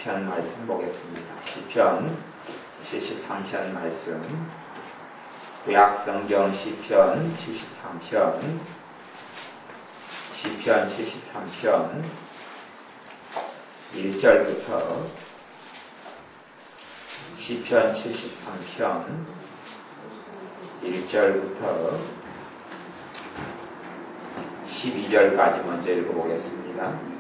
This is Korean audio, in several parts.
시편 말씀 보겠습니다. 시편 73편 말씀, 구약성경 시편 73편, 시편 73편 1절부터 시편 73편 1절부터 12절까지 먼저 읽어보겠습니다.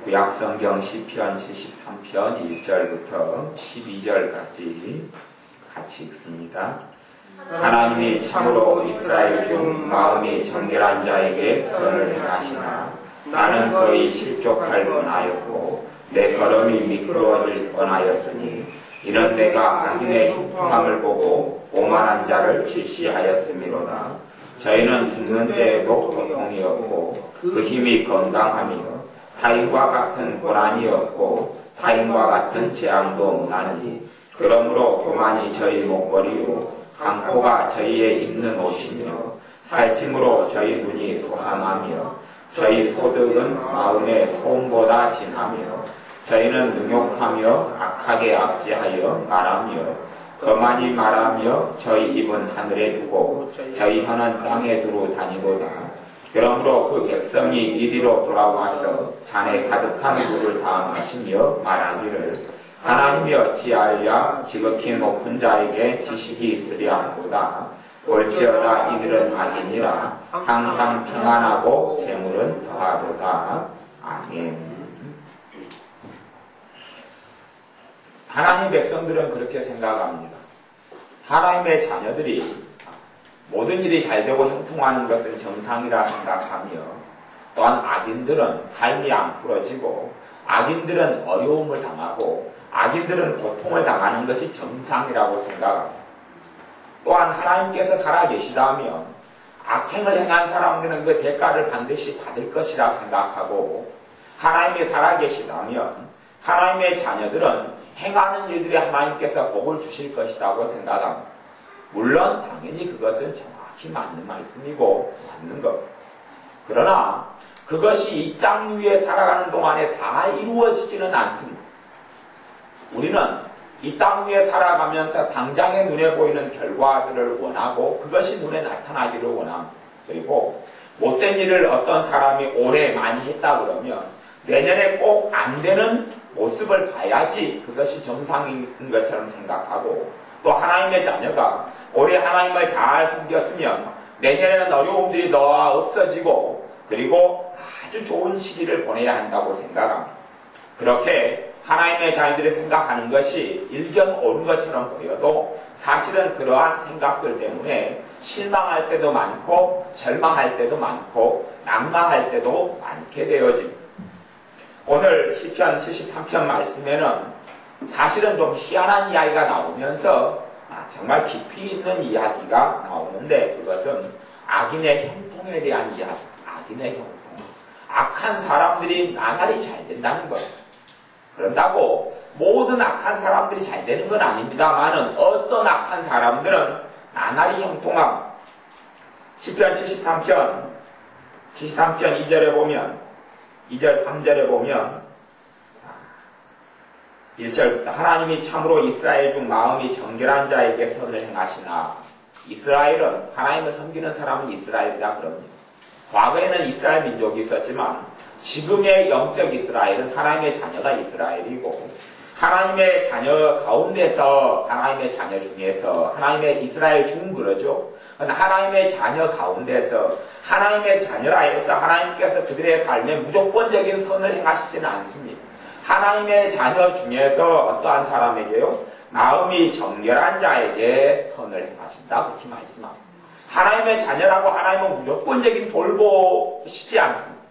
구약성경 시편 73편 1절부터 12절까지 같이 읽습니다. 하나님이 참으로 이스라엘 중 마음이 정결한 자에게 선을 행하시나 나는 거의 실족할 뻔하였고 내 걸음이 미끄러워질 뻔하였으니 이는 내가 악인의 형통함을 보고 오만한 자를 질시하였음이로다. 저희는 죽는 때에도 고통이었고 그 힘이 건강하며 타인과 같은 고난이었고 타인과 같은 재앙도 없나니 그러므로 교만이 저희 목걸이요 강포가 저희의 입는 옷이며 살찜으로 저희 눈이 솟아나며 저희 소득은 마음의 소음보다 진하며 저희는 능욕하며 악하게 압제하여 말하며 거만히 말하며 저희 입은 하늘에 두고 저희 혀는 땅에 두루 다니도다. 그러므로 그 백성이 이리로 돌아와서 잔에 가득한 물을 다 마시며 말하기를 하나님이 어찌하여 지극히 높은 자에게 지식이 있으랴 하도다. 올지어다 이들은 악이니라. 항상 평안하고 재물은 더하도다. 아멘. 하나님 백성들은 그렇게 생각합니다. 하나님의 자녀들이 모든 일이 잘되고 형통하는 것은 정상이라 생각하며 또한 악인들은 삶이 안 풀어지고 악인들은 어려움을 당하고 악인들은 고통을 당하는 것이 정상이라고 생각합니다. 또한 하나님께서 살아계시다면 악행을 행한 사람들은 그 대가를 반드시 받을 것이라 생각하고 하나님이 살아계시다면 하나님의 자녀들은 행하는 일들에 하나님께서 복을 주실 것이라고 생각합니다. 물론 당연히 그것은 정확히 맞는 말씀이고 맞는 것. 그러나 그것이 이 땅 위에 살아가는 동안에 다 이루어지지는 않습니다. 우리는 이 땅 위에 살아가면서 당장의 눈에 보이는 결과들을 원하고 그것이 눈에 나타나기를 원합니다. 그리고 못된 일을 어떤 사람이 올해 많이 했다 그러면 내년에 꼭 안 되는 모습을 봐야지 그것이 정상인 것처럼 생각하고 또 하나님의 자녀가 올해 하나님을 잘 섬겼으면 내년에는 어려움들이 더 없어지고 그리고 아주 좋은 시기를 보내야 한다고 생각합니다. 그렇게 하나님의 자녀들이 생각하는 것이 일견 옳은 것처럼 보여도 사실은 그러한 생각들 때문에 실망할 때도 많고 절망할 때도 많고 낙망할 때도 많게 되어집니다. 오늘 시편 73편 말씀에는 사실은 좀 희한한 이야기가 나오면서 정말 깊이 있는 이야기가 나오는데 그것은 악인의 형통에 대한 이야기. 악인의 형통. 악한 사람들이 나날이 잘 된다는 거예요. 그런다고 모든 악한 사람들이 잘 되는 건 아닙니다만은 어떤 악한 사람들은 나날이 형통함. 시편 73편 2절에 보면 2절 3절에 보면 1절부터 하나님이 참으로 이스라엘 중 마음이 정결한 자에게 선을 행하시나. 이스라엘은 하나님을 섬기는 사람은 이스라엘이다 그럽니다. 과거에는 이스라엘 민족이 있었지만 지금의 영적 이스라엘은 하나님의 자녀가 이스라엘이고 하나님의 자녀 가운데서 하나님의 자녀 중에서 하나님의 이스라엘 중 그러죠. 하나님의 자녀 가운데서 하나님의 자녀라 해서 하나님께서 그들의 삶에 무조건적인 선을 행하시지는 않습니다. 하나님의 자녀 중에서 어떠한 사람에게요? 마음이 정결한 자에게 선을 행하신다. 그렇게 말씀합니다. 하나님의 자녀라고 하나님은 무조건적인 돌보시지 않습니다.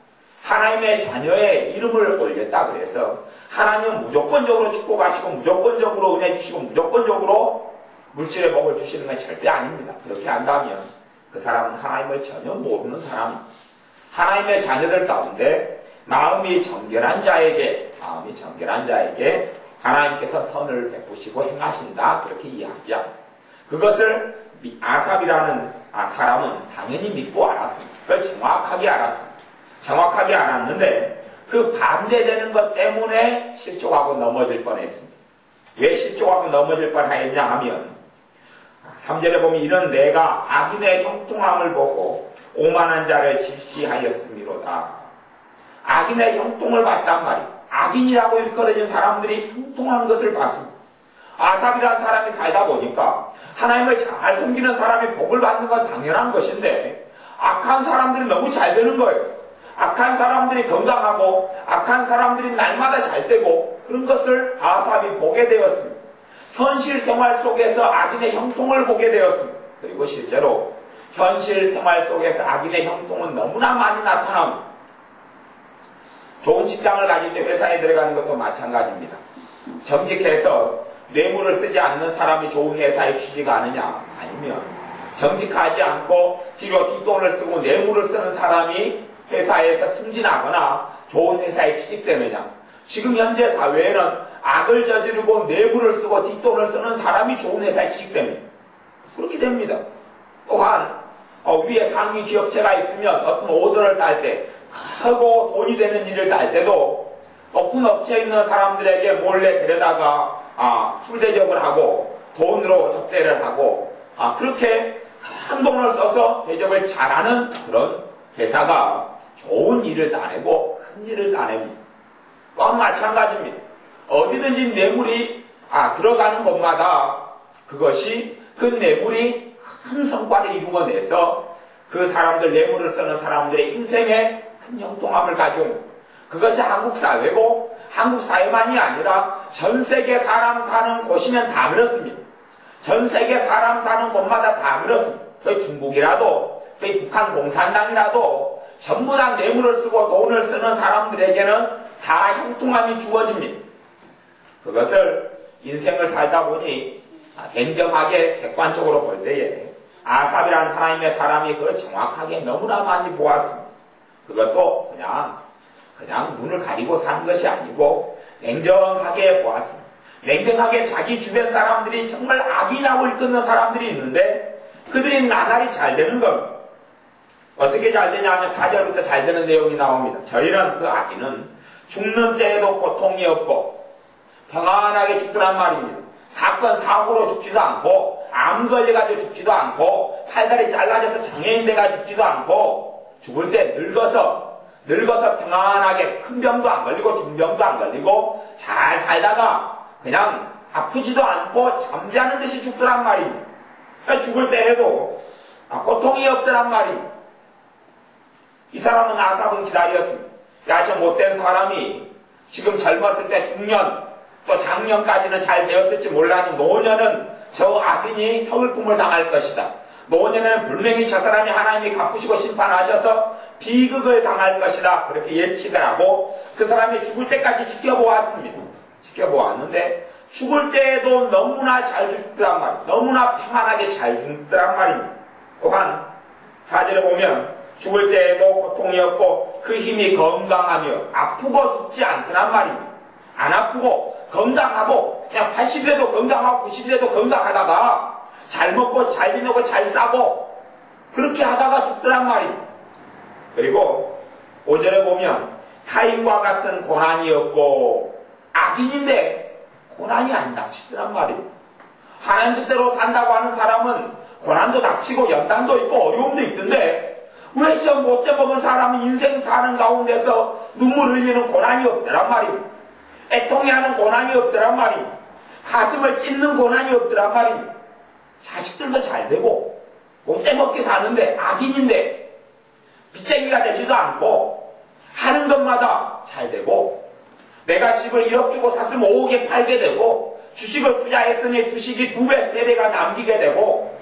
하나님의 자녀의 이름을 올렸다 그래서 하나님은 무조건적으로 축복하시고 무조건적으로 은혜 주시고 무조건적으로 물질의 복을 주시는 건 절대 아닙니다. 그렇게 한다면 그 사람은 하나님을 전혀 모르는 사람입니다. 하나님의 자녀들 가운데 마음이 정결한 자에게 하나님께서 선을 베푸시고 행하신다. 그렇게 이야기합니다. 그것을 아삽이라는 사람은 당연히 믿고 알았습니다. 그걸 정확하게 알았습니다. 정확하게 알았는데 그 반대되는 것 때문에 실족하고 넘어질 뻔했습니다. 왜 실족하고 넘어질 뻔하였냐 하면 3절에 보면 이런 내가 악인의 형통함을 보고 오만한 자를 질시하였음이로다. 악인의 형통을 봤단 말이에요. 악인이라고 일컬어진 사람들이 형통한 것을 봤습니다. 아삽이라는 사람이 살다 보니까 하나님을 잘 섬기는 사람이 복을 받는 건 당연한 것인데 악한 사람들이 너무 잘 되는 거예요. 악한 사람들이 건강하고 악한 사람들이 날마다 잘 되고 그런 것을 아삽이 보게 되었습니다. 현실 생활 속에서 악인의 형통을 보게 되었습니다. 그리고 실제로 현실 생활 속에서 악인의 형통은 너무나 많이 나타납니다. 좋은 직장을 가질 때 회사에 들어가는 것도 마찬가지입니다. 정직해서 뇌물을 쓰지 않는 사람이 좋은 회사에 취직하느냐? 아니면 정직하지 않고 뒤로 뒷돈을 쓰고 뇌물을 쓰는 사람이 회사에서 승진하거나 좋은 회사에 취직되느냐? 지금 현재 사회에는 악을 저지르고 뇌물을 쓰고 뒷돈을 쓰는 사람이 좋은 회사에 취직됩니다. 그렇게 됩니다. 또한 위에 상위 기업체가 있으면 어떤 오더를 딸 때 크고 돈이 되는 일을 딸 때도 높은 업체에 있는 사람들에게 몰래 데려다가 술 대접을 하고 돈으로 접대를 하고 그렇게 큰 돈을 써서 대접을 잘하는 그런 회사가 좋은 일을 따내고 큰 일을 따냅니다. 또한 마찬가지입니다. 어디든지 뇌물이 들어가는 곳마다 그것이 그 뇌물이 큰 성과를 이루어내서 그 사람들 뇌물을 쓰는 사람들의 인생에 큰 형통함을 가져옵니다. 그것이 한국 사회고 한국 사회만이 아니라 전 세계 사람 사는 곳이면 다 그렇습니다. 전 세계 사람 사는 곳마다 다 그렇습니다. 거의 중국이라도 거의 북한 공산당이라도 전부 다 뇌물을 쓰고 돈을 쓰는 사람들에게는 다 형통함이 주어집니다. 그것을 인생을 살다 보니 냉정하게 객관적으로 볼 때에 아삽이라는 하나님의 사람이 그걸 정확하게 너무나 많이 보았습니다. 그것도 그냥 눈을 가리고 사는 것이 아니고 냉정하게 보았습니다. 냉정하게 자기 주변 사람들이 정말 악인하고 이끄는 사람들이 있는데 그들이 나날이 잘 되는 겁니다. 어떻게 잘 되냐 하면 4절부터 잘 되는 내용이 나옵니다. 저희는 그 악인은 죽는 때에도 고통이 없고 평안하게 죽더란 말입니다. 사건 사고로 죽지도 않고 암 걸려가지고 죽지도 않고 팔다리 잘라져서 장애인 돼가 죽지도 않고 죽을 때 늙어서 평안하게 큰 병도 안 걸리고 중병도 안 걸리고 잘 살다가 그냥 아프지도 않고 잠자는 듯이 죽더란 말입니다. 죽을 때 해도 고통이 없더란 말입니다. 이 사람은 아삽은 기다렸습니다. 저 못된 사람이 지금 젊었을 때 중년 또 작년까지는 잘 되었을지 몰라도 노년은 저 악인이 서글픔을 당할 것이다. 노년에는 분명히 저 사람이 하나님이 갚으시고 심판하셔서 비극을 당할 것이다. 그렇게 예측을 하고 그 사람이 죽을 때까지 지켜보았습니다. 지켜보았는데 죽을 때에도 너무나 잘 죽더란 말이에요. 너무나 평안하게 잘 죽더란 말입니다. 또한 4절에 보면 죽을 때에도 고통이 없고 그 힘이 건강하며 아프고 죽지 않더란 말입니다. 안 아프고 건강하고 그냥 80대도 건강하고 90대도 건강하다가 잘 먹고 잘 지내고 잘 싸고 그렇게 하다가 죽더란 말입니다. 그리고 5절에 보면 타인과 같은 고난이 없고 악인인데 고난이 안 닥치더란 말입니다. 하나님 뜻대로 산다고 하는 사람은 고난도 닥치고 연단도 있고 어려움도 있던데 왜 저 못돼 먹은 사람이 인생 사는 가운데서 눈물 흘리는 고난이 없더란 말입니다. 애통해하는 고난이 없더란 말입니다. 가슴을 찢는 고난이 없더란 말입니다. 자식들도 잘 되고 못돼 먹게 사는데 악인인데 빚쟁이가 되지도 않고 하는 것마다 잘 되고 내가 집을 1억 주고 샀으면 5억에 팔게 되고 주식을 투자했으니 주식이 2배, 3배가 남기게 되고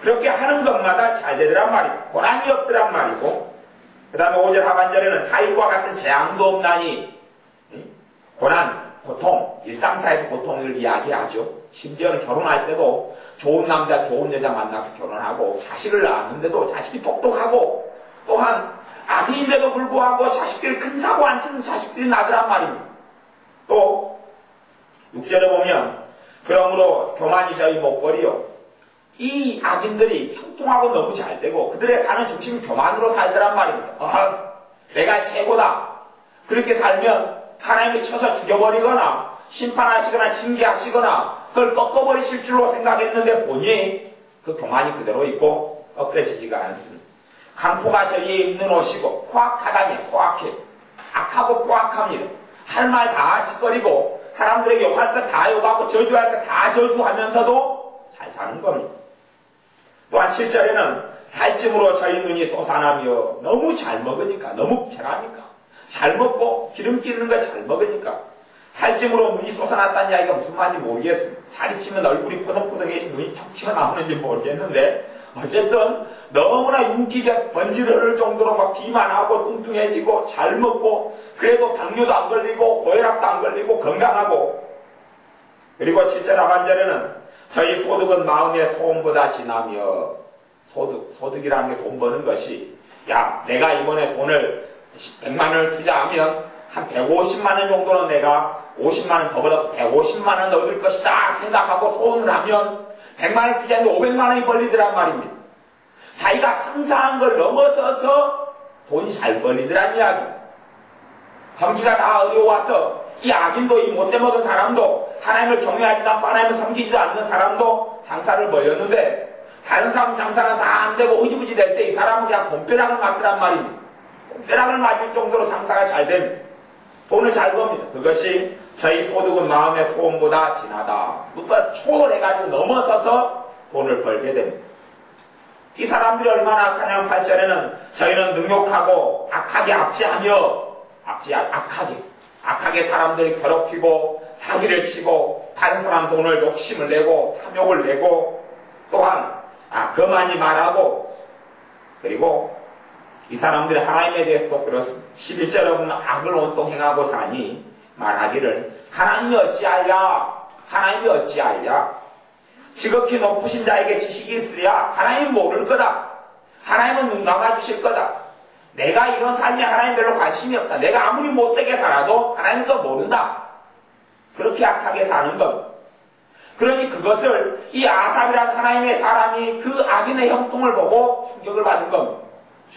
그렇게 하는 것마다 잘 되더란 말이고 고난이 없더란 말이고 그 다음에 5절 하반절에는 타인과 같은 재앙도 없나니 고난, 고통, 일상사에서 고통을 이야기하죠. 심지어는 결혼할 때도 좋은 남자, 좋은 여자 만나서 결혼하고 자식을 낳았는데도 자식이 똑똑하고 또한 악인인데도 불구하고 자식들이 큰 사고 안 치는 자식들이 나더란 말입니다. 또 6절에 보면 그러므로 교만이 저희 목걸이요. 이 악인들이 형통하고 너무 잘 되고 그들의 사는 중심이 교만으로 살더란 말입니다. 내가 최고다. 그렇게 살면 하나님이 쳐서 죽여버리거나 심판하시거나 징계하시거나 그걸 꺾어버리실 줄로 생각했는데 보니 그 교만이 그대로 있고 꺾여지지가 않습니다. 강포가 저희에 입는 옷이고 포악하다니 포악해. 악하고 포악합니다. 할 말 다 짓거리고 사람들에게 욕할 것 다 욕하고 저주할 것 다 저주하면서도 잘 사는 겁니다. 또한 7절에는 살찜으로 저희 눈이 솟아나며 너무 잘 먹으니까 너무 편하니까 잘 먹고 기름기 있는 거 잘 먹으니까 살찜으로 눈이 솟아났다는 이야기가 무슨 말인지 모르겠습니다. 살이 찌면 얼굴이 포동포동해지 눈이 툭 튀어나오는지 모르겠는데 어쨌든 너무나 윤기가 번지르를 정도로 막 비만하고 뚱뚱해지고 잘 먹고 그래도 당뇨도 안 걸리고 고혈압도 안 걸리고 건강하고 그리고 7절 하반절에는 저희 소득은 마음의 소음보다 진하며 소득이라는 게 돈 버는 것이 야 내가 이번에 돈을 100만 원을 투자하면 한 150만 원 정도는 내가 50만 원 더 벌어서 150만 원 얻을 것이다 생각하고 소원을 하면 100만 원 투자했는데 500만 원이 벌리더란 말입니다. 자기가 상상한 걸 넘어서서 돈이 잘 벌리더란 이야기. 경기가 다 어려워서 이 악인도 이 못돼 먹은 사람도 하나님을 경외하지도 않고 하나님을 섬기지도 않는 사람도 장사를 벌였는데 다른 사람 장사는 다 안 되고 흐지부지 될 때 이 사람은 그냥 돈벼락을 맞더란 말입니다. 돈벼락을 맞을 정도로 장사가 잘 됩니다. 돈을 잘 법니다. 그것이 저희 소득은 마음의 소음보다 진하다. 그것보다 초월해가지고 넘어서서 돈을 벌게 됩니다. 이 사람들이 얼마나 악하냐면 8절에는 저희는 능욕하고 악하게 압제하며 악하게 사람들을 괴롭히고 사기를 치고 다른 사람 돈을 욕심을 내고 탐욕을 내고 또한 거만히 말하고 그리고 이 사람들이 하나님에 대해서도 그렇습니다. 11절은 악을 온통 행하고 사니 말하기를 하나님이 어찌하랴 지극히 높으신 자에게 지식이 있으랴 하나님 모를 거다. 하나님은 눈 감아주실 거다. 내가 이런 삶에 하나님 별로 관심이 없다. 내가 아무리 못되게 살아도 하나님은 또 모른다. 그렇게 악하게 사는 것. 그러니 그것을 이 아삽이라는 하나님의 사람이 그 악인의 형통을 보고 충격을 받은 겁니다.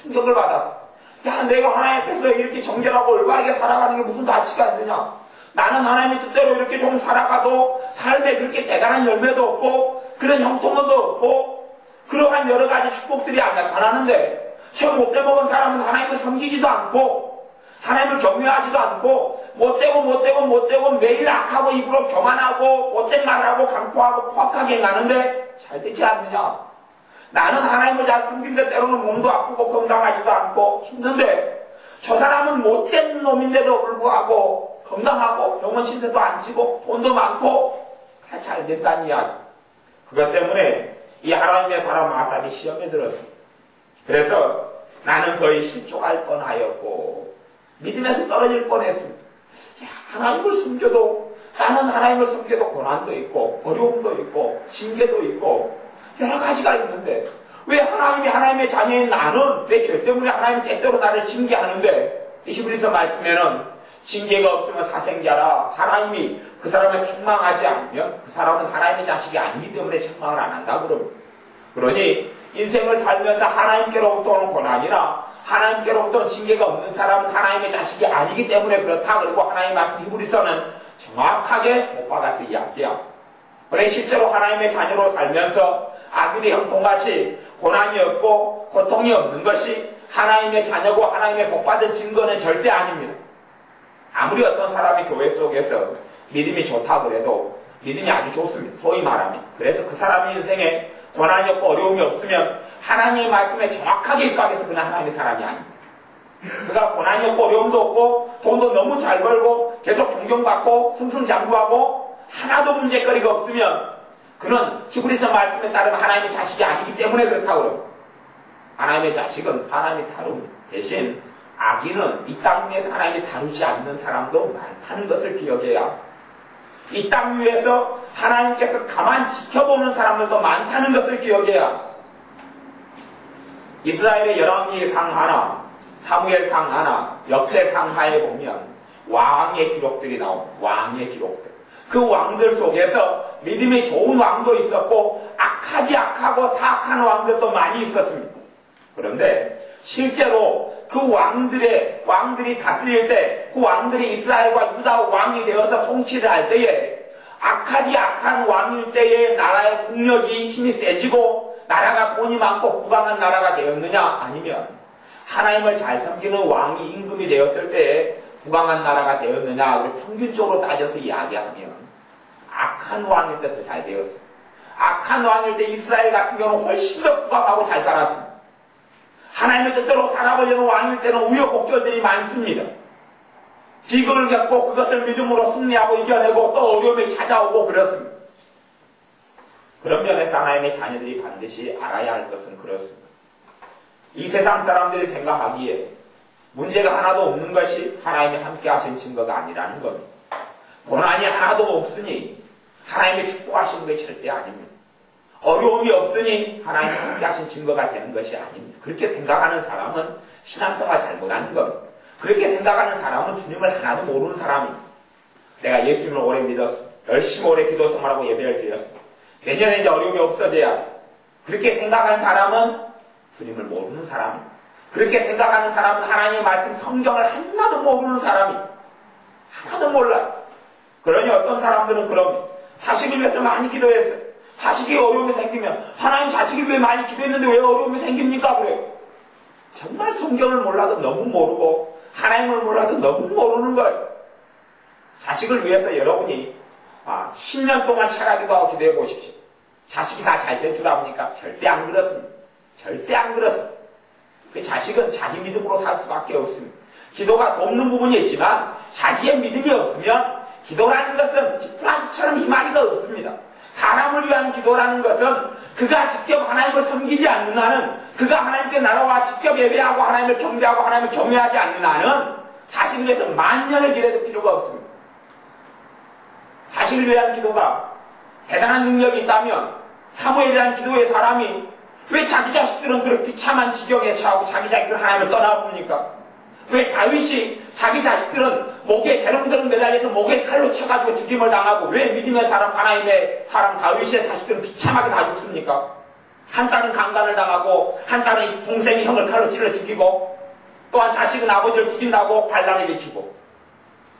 충격을 받았어. 야, 내가 하나님 앞에서 이렇게 정결하고 올바르게 살아가는 게 무슨 가치가 있느냐? 나는 하나님의 뜻대로 이렇게 좀 살아가도 삶에 그렇게 대단한 열매도 없고 그런 형통도 없고 그러한 여러 가지 축복들이 안 나타나는데 저 못돼 먹은 사람은 하나님을 섬기지도 않고 하나님을 경외하지도 않고 못되고 매일 악하고 입으로 교만하고 못된 말을 하고 강포하고 포악하게 가는데 잘 되지 않느냐? 나는 하나님을 잘 섬기는데 때로는 몸도 아프고 건강하지도 않고 힘든데 저 사람은 못된 놈인데도 불구하고 건강하고 병원 신세도 안 지고 돈도 많고 다 잘 된다는 이야기. 그것 때문에 이 하나님의 사람 아삽이 시험에 들었습니다. 그래서 나는 거의 실족할 뻔하였고 믿음에서 떨어질 뻔했습니다. 하나님을 섬겨도 나는 하나님을 섬겨도 고난도 있고 어려움도 있고 징계도 있고 여러 가지가 있는데 왜 하나님이 하나님의 자녀인 나는 내 죄 때문에 하나님이 때때로 나를 징계하는데 히브리서 말씀에는 징계가 없으면 사생자라 하나님이 그 사람을 책망하지 않으면 그 사람은 하나님의 자식이 아니기 때문에 책망을 안 한다 그럽니다. 그러니 인생을 살면서 하나님께로부터 오는 고난이나 하나님께로부터 징계가 없는 사람은 하나님의 자식이 아니기 때문에 그렇다. 그리고 하나님 말씀 히브리서는 정확하게 못 박아서 이야기야. 그러니 실제로 하나님의 자녀로 살면서 악인의 형통같이 고난이 없고 고통이 없는 것이 하나님의 자녀고 하나님의 복받은 증거는 절대 아닙니다. 아무리 어떤 사람이 교회 속에서 믿음이 좋다 그래도 믿음이 아주 좋습니다. 소위 말하면. 그래서 그 사람의 인생에 고난이 없고 어려움이 없으면 하나님의 말씀에 정확하게 입각해서 그는 하나님의 사람이 아닙니다. 그가 고난이 없고 어려움도 없고 돈도 너무 잘 벌고 계속 존경받고 승승장구하고 하나도 문제거리가 없으면 그는 히브리서 말씀에 따르면 하나님의 자식이 아니기 때문에 그렇다고 그래요. 하나님의 자식은 하나님이 다룹니다. 대신 악인은 이 땅 위에서 하나님이 다루지 않는 사람도 많다는 것을 기억해야 이 땅 위에서 하나님께서 가만히 지켜보는 사람들도 많다는 것을 기억해야 이스라엘의 열왕기상 하나, 사무엘상 하나, 역대상 하에 보면 왕의 기록들이 나옵니다. 왕의 기록들. 그 왕들 속에서 믿음이 좋은 왕도 있었고 악하고 사악한 왕들도 많이 있었습니다. 그런데 실제로 그 왕들이 다스릴 때, 그 왕들이 이스라엘과 유다 왕이 되어서 통치를 할 때에 악한 왕일 때에 나라의 국력이 힘이 세지고 나라가 돈이 많고 부강한 나라가 되었느냐? 아니면 하나님을 잘 섬기는 왕이 임금이 되었을 때에 부강한 나라가 되었느냐? 우리 평균적으로 따져서 이야기하면 악한 왕일 때 더 잘 되었어요. 악한 왕일 때 이스라엘 같은 경우는 훨씬 더 부강하고 잘 살았습니다. 하나님의 뜻대로 살아보려는 왕일 때는 우여곡절들이 많습니다. 비극을 겪고 그것을 믿음으로 승리하고 이겨내고 또 어려움이 찾아오고 그렇습니다. 그런 면에서 하나님의 자녀들이 반드시 알아야 할 것은 그렇습니다. 이 세상 사람들이 생각하기에 문제가 하나도 없는 것이 하나님이 함께 하신 증거가 아니라는 겁니다. 고난이 하나도 없으니 하나님이 축복하시는 것이 절대 아닙니다. 어려움이 없으니 하나님이 함께 하신 증거가 되는 것이 아닙니다. 그렇게 생각하는 사람은 신앙생활 잘못하는 겁니다. 그렇게 생각하는 사람은 주님을 하나도 모르는 사람입니다. 내가 예수님을 오래 믿었어. 열심히 오래 기도 생활하고 예배를 드렸어. 내년에 이제 어려움이 없어져야. 그렇게 생각하는 사람은 주님을 모르는 사람입니다. 그렇게 생각하는 사람은 하나님의 말씀 성경을 하나도 모르는 사람입니다. 하나도 몰라요. 그러니 어떤 사람들은 그럽니다. 자식을 위해서 많이 기도했어요. 자식이 어려움이 생기면 하나님 자식을 위해 많이 기도했는데 왜 어려움이 생깁니까? 그래요. 정말 성경을 몰라도 너무 모르고 하나님을 몰라도 너무 모르는 거예요. 자식을 위해서 여러분이 10년 동안 차라기도 하고 기도해 보십시오. 자식이 다 잘 될 줄 압니까? 절대 안 그렇습니다. 절대 안 그렇습니다. 그 자식은 자기 믿음으로 살 수밖에 없습니다. 기도가 돕는 부분이 있지만 자기의 믿음이 없으면 기도라는 것은 플라기처럼 희망이가 없습니다. 사람을 위한 기도라는 것은 그가 직접 하나님을 섬기지 않는 한은, 그가 하나님께 나라와 직접 예배하고 하나님을 경배하고 하나님을 경외하지 않는 한은 자신을 위해서 만년을 기도해도 필요가 없습니다. 자신을 위한 기도가 대단한 능력이 있다면 사무엘이라는 기도의 사람이 왜 자기 자식들은 그렇게 비참한 지경에 처하고 자기 자식들은 하나님을 떠나봅니까? 왜 다윗이 자기 자식들은 목에 대롱대롱 매달려서 목에 칼로 쳐가지고 죽임을 당하고 왜 믿음의 사람 하나님의 사람 다윗의 자식들은 비참하게 다 죽습니까? 한 딸은 강간을 당하고 한 딸은 동생이 형을 칼로 찔러 죽이고 또한 자식은 아버지를 죽인다고 반란을 일으키고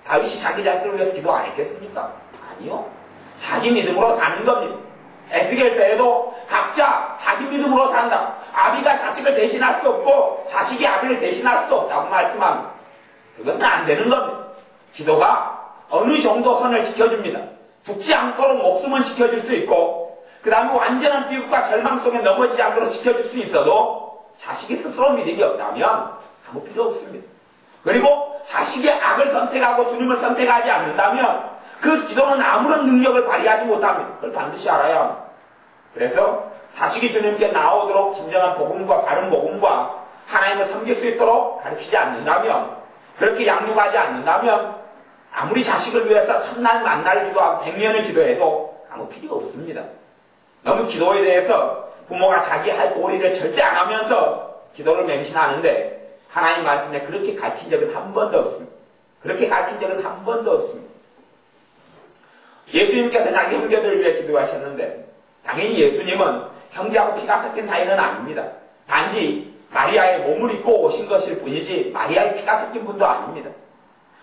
다윗이 자기 자식들을 위해서 기도 안 했겠습니까? 아니요. 자기 믿음으로 사는 겁니다. 에스겔서에도 각자 자기 믿음으로 산다. 아비가 자식을 대신할 수도 없고 자식이 아비를 대신할 수도 없다고 말씀합니다. 그것은 안 되는 겁니다. 기도가 어느 정도 선을 지켜줍니다. 죽지 않도록 목숨은 지켜줄 수 있고 그 다음에 완전한 비극과 절망 속에 넘어지지 않도록 지켜줄 수 있어도 자식이 스스로 믿음이 없다면 아무 필요 없습니다. 그리고 자식이 악을 선택하고 주님을 선택하지 않는다면 그 기도는 아무런 능력을 발휘하지 못합니다. 그걸 반드시 알아야 합니다. 그래서 자식이 주님께 나오도록 진정한 복음과 바른 복음과 하나님을 섬길 수 있도록 가르치지 않는다면, 그렇게 양육하지 않는다면 아무리 자식을 위해서 첫날 만날 기도하고 100년을 기도해도 아무 필요 없습니다. 너무 기도에 대해서 부모가 자기 할 도리를 절대 안 하면서 기도를 맹신하는데 하나님 말씀에 그렇게 가르친 적은 한 번도 없습니다. 그렇게 가르친 적은 한 번도 없습니다. 예수님께서 자기 형제들을 위해 기도하셨는데 당연히 예수님은 형제하고 피가 섞인 사이는 아닙니다. 단지 마리아의 몸을 입고 오신 것일 뿐이지 마리아의 피가 섞인 분도 아닙니다.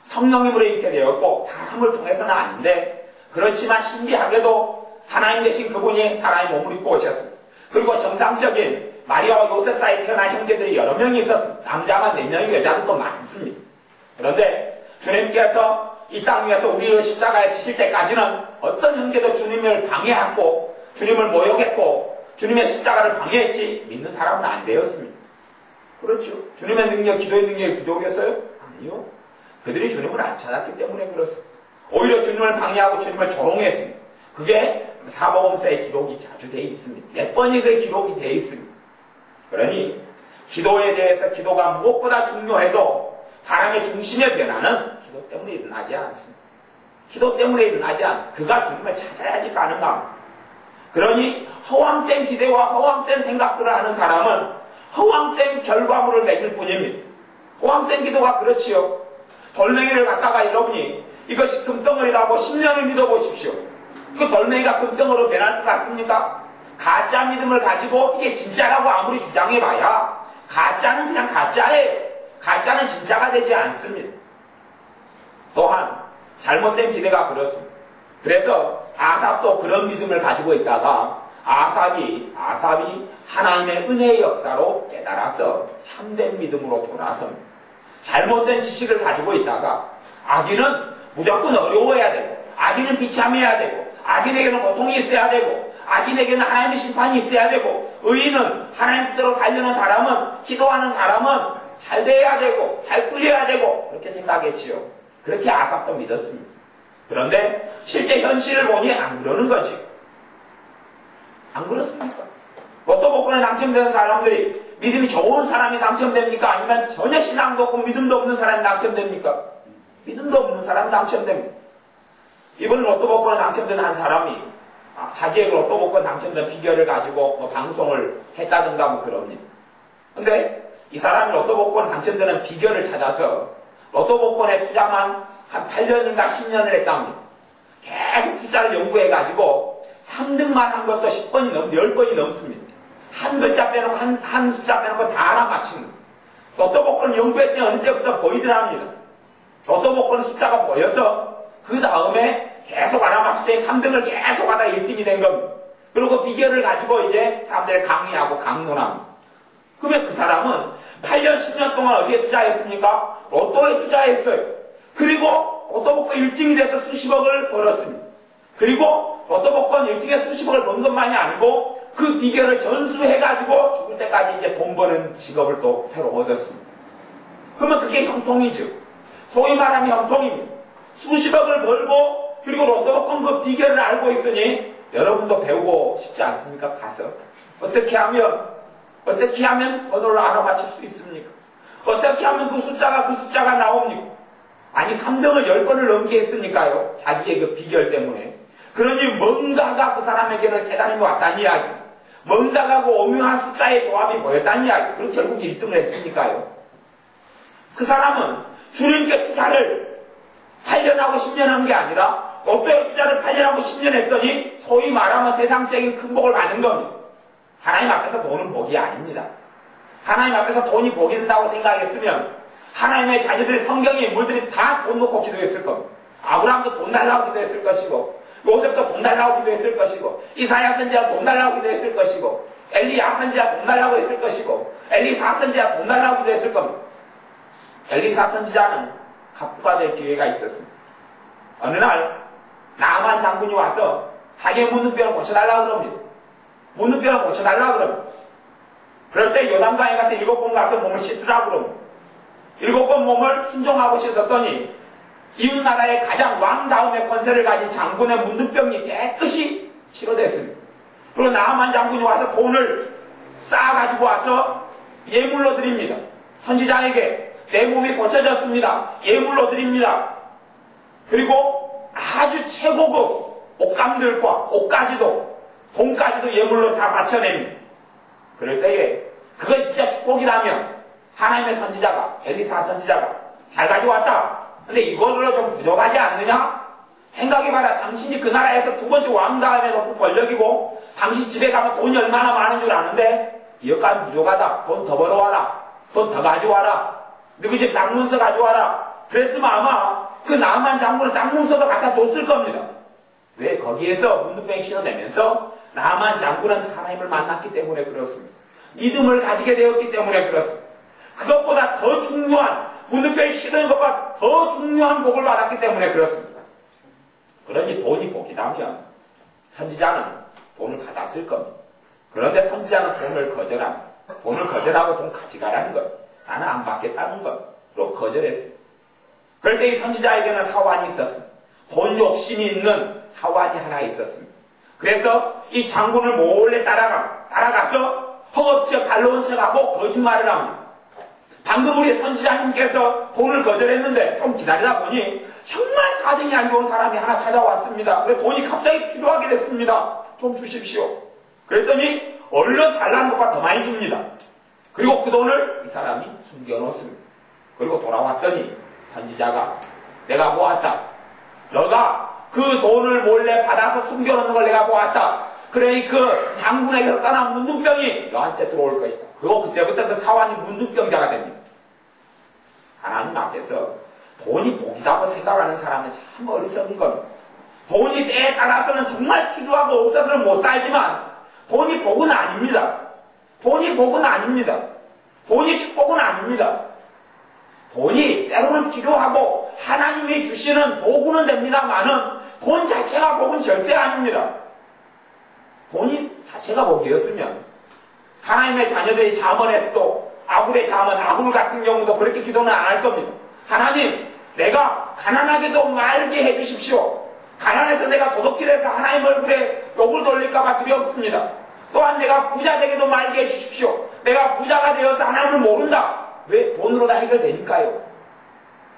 성령님으로 있게 되었고 사람을 통해서는 아닌데 그렇지만 신비하게도 하나님 되신 그분이 사람의 몸을 입고 오셨습니다. 그리고 정상적인 마리아와 요셉 사이에 태어난 형제들이 여러 명이 있었습니다. 남자만 4명이고 여자도 또 많습니다. 그런데 주님께서 이 땅 위에서 우리를 십자가에 지실 때까지는 어떤 형제도 주님을 방해했고 주님을 모욕했고 주님의 십자가를 방해했지 믿는 사람은 안 되었습니다. 그렇죠. 주님의 능력, 기도의 능력이 부족했어요? 아니요. 그들이 주님을 안 찾았기 때문에 그렇습니다. 오히려 주님을 방해하고 주님을 조롱했습니다. 그게 사복음서에 기록이 자주 되어 있습니다. 몇 번이 그 기록이 되어 있습니다. 그러니 기도에 대해서 기도가 무엇보다 중요해도 사람의 중심의 변화는 기도 때문에 일어나지 않습니다. 기도 때문에 일어나지 않습니다. 그가 주님을 찾아야지 가능합니다. 그러니 허황된 기대와 허황된 생각들을 하는 사람은 허황된 결과물을 맺을 뿐입니다. 허황된 기도가 그렇지요. 돌멩이를 갖다가 여러분이 이것이 금덩어리라고 10년을 믿어보십시오. 그 돌멩이가 금덩어리로 변할 것 같습니까? 가짜 믿음을 가지고 이게 진짜라고 아무리 주장해봐야 가짜는 그냥 가짜예요. 가짜는 진짜가 되지 않습니다. 또한 잘못된 기대가 그렇습니다. 그래서 아삽도 그런 믿음을 가지고 있다가 아삽이 하나님의 은혜의 역사로 깨달아서 참된 믿음으로 돌아섭니다. 잘못된 지식을 가지고 있다가 악인은 무조건 어려워야 되고, 악인은 비참해야 되고, 악인에게는 고통이 있어야 되고, 악인에게는 하나님의 심판이 있어야 되고, 의인은 하나님 뜻대로 살려는 사람은, 기도하는 사람은 잘 돼야 되고, 잘 끌려야 되고, 그렇게 생각했지요. 그렇게 아삽도 믿었습니다. 그런데 실제 현실을 보니 안 그러는 거지. 안 그렇습니까? 로또 복권에 당첨되는 사람들이 믿음이 좋은 사람이 당첨됩니까? 아니면 전혀 신앙도 없고 믿음도 없는 사람이 당첨됩니까? 믿음도 없는 사람이 당첨됩니다. 이번 로또 복권에 당첨된 한 사람이 자기의 로또 복권 당첨된 비결을 가지고 뭐 방송을 했다든가 뭐 그럽니다. 근데 이 사람이 로또 복권 당첨되는 비결을 찾아서 로또 복권에 투자만 한 8년인가 10년을 했답니다. 계속 투자를 연구해가지고 3등만 한 것도 10번이 넘습니다. 한 글자 빼놓고 한 숫자 빼놓고 다 알아맞히는. 로또 복권 연구했더니 어느 때부터 보이더랍니다. 로또 복권 숫자가 보여서 그 다음에 계속 알아맞히더니 3등을 계속 하다가 1등이 된 겁니다. 그리고 그 비결을 가지고 이제 사람들이 강의하고 강론합니다. 그러면 그 사람은 8년, 10년 동안 어디에 투자했습니까? 로또에 투자했어요. 그리고 로또 복권 1등이 돼서 수십억을 벌었습니다. 그리고 로또 복권 1등에 수십억을 번 것만이 아니고 그 비결을 전수해가지고 죽을 때까지 이제 돈 버는 직업을 또 새로 얻었습니다. 그러면 그게 형통이죠. 소위 말하면 형통입니다. 수십억을 벌고 그리고 로또 복권 그 비결을 알고 있으니 여러분도 배우고 싶지 않습니까? 가서 어떻게 하면 번호를 알아맞힐 수 있습니까? 어떻게 하면 그 숫자가 나옵니까? 아니 3등을 10번을 넘게 했으니까요. 자기의 그 비결 때문에. 그러니 뭔가가 그 사람에게는 깨달음이 왔다는 이야기. 뭔가가 그 오묘한 숫자의 조합이 보였다는 이야기. 그리고 결국 1등을 했으니까요. 그 사람은 주님께 투자를 8년하고 10년 한 게 아니라 로또에 투자를 8년하고 10년 했더니 소위 말하면 세상적인 큰 복을 받는 겁니다. 하나님 앞에서 돈은 복이 아닙니다. 하나님 앞에서 돈이 복이 된다고 생각했으면 하나님의 자녀들의 성경의 인물들이 다 돈 놓고 기도했을 겁니다. 아브라함도 돈 달라고 기도했을 것이고 요셉도 돈 달라고 기도했을 것이고 이사야 선지자 돈 달라고 기도했을 것이고 엘리야 선지자 돈 달라고 했을 것이고 엘리사 선지자 돈 달라고 기도했을 겁니다. 엘리사 선지자는 갑부가 될 기회가 있었습니다. 어느 날 나아만 장군이 와서 자기의 문둥병을 고쳐달라고 그럽니다. 문둥병을 고쳐달라고 그럽니다. 그럴 때 요단강에 가서 7번 가서 몸을 씻으라고 그럽니다. 7번 몸을 순종하고 씻었더니 이웃나라의 가장 왕 다음의 권세를 가진 장군의 문둥병이 깨끗이 치료됐습니다. 그리고 나아만 장군이 와서 돈을 쌓아가지고 와서 예물로 드립니다. 선지자에게 내 몸이 고쳐졌습니다. 예물로 드립니다. 그리고 아주 최고급 옷감들과 옷까지도 돈까지도 예물로 다 바쳐냅니다. 그럴 때에 그것이 진짜 축복이라면 하나님의 선지자가 엘리사 선지자가 잘 가져왔다. 근데 이걸로 좀 부족하지 않느냐? 생각해봐라. 당신이 그 나라에서 2번째 왕 다음에 높은 권력이고 당신 집에 가면 돈이 얼마나 많은 줄 아는데 이것까지 부족하다. 돈 더 벌어와라. 돈 더 가져와라. 너희 집 땅 문서 가져와라. 그랬으면 아마 그 나아만 장군은 땅 문서도 갖다 줬을 겁니다. 왜? 거기에서 문둥병이 치료되면서 나아만 장군은 하나님을 만났기 때문에 그렇습니다. 믿음을 가지게 되었기 때문에 그렇습니다. 그것보다 더 중요한 문둥병이 치료된 것보다 더 중요한 복을 받았기 때문에 그렇습니다. 그러니 돈이 복이라면 선지자는 돈을 받았을 겁니다. 그런데 선지자는 돈을 거절합니다. 돈을 거절하고 돈 가져가라는 것. 나는 안 받겠다는 것으로 거절했습니다. 그럴 때 이 선지자에게는 사환이 있었습니다. 돈 욕심이 있는 사환이 하나 있었습니다. 그래서 이 장군을 몰래 따라가서 허겁지겁 달러온 척하고 거짓말을 합니다. 방금 우리 선지자님께서 돈을 거절했는데 좀 기다리다 보니 정말 사정이 안 좋은 사람이 하나 찾아왔습니다. 그래서 돈이 갑자기 필요하게 됐습니다. 좀 주십시오. 그랬더니 얼른 달라는 것보다 더 많이 줍니다. 그리고 그 돈을 이 사람이 숨겨놓습니다. 그리고 돌아왔더니 선지자가 내가 보았다. 너가 그 돈을 몰래 받아서 숨겨놓는 걸 내가 보았다. 그러니 그 장군에게서 떠난 문둥병이 너한테 들어올 것이다. 그리고 그때부터 그 사환이 문둥병자가 됩니다. 앞에서 돈이 복이라고 생각하는 사람은 참 어리석은 겁니다. 돈이 때에 따라서는 정말 필요하고 없어서는 못 살지만 돈이 복은 아닙니다. 돈이 복은 아닙니다. 돈이 축복은 아닙니다. 돈이 때로는 필요하고 하나님이 주시는 복은 됩니다만은 돈 자체가 복은 절대 아닙니다. 돈이 자체가 복이었으면 하나님의 자녀들이 잠언에서도 아굴의 잠언, 아굴 같은 경우도 그렇게 기도는 안 할 겁니다. 하나님, 내가 가난하게도 말게 해주십시오. 가난해서 내가 도둑질해서 하나님 얼굴에 욕을 돌릴까봐 두렵습니다. 또한 내가 부자 되게도 말게 해주십시오. 내가 부자가 되어서 하나님을 모른다. 왜? 돈으로 다 해결되니까요.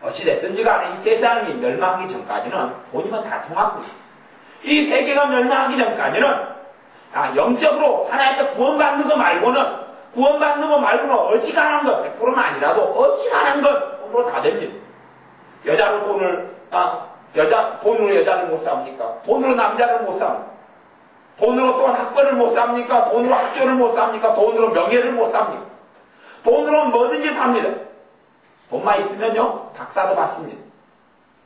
어찌됐든지 간에 이 세상이 멸망하기 전까지는 돈이면 다 통하고 이 세계가 멸망하기 전까지는 영적으로 하나님께 구원받는 거 말고는 어지간한 것, 100%는 아니라도 어지간한 것 돈으로 다 됩니다. 여자로 돈으로 여자를 못 삽니까? 돈으로 남자를 못 삽니까? 돈으로 또한 학벌을 못 삽니까? 돈으로 학교를 못 삽니까? 돈으로 명예를 못 삽니까? 돈으로 뭐든지 삽니다. 돈만 있으면요, 박사도 받습니다.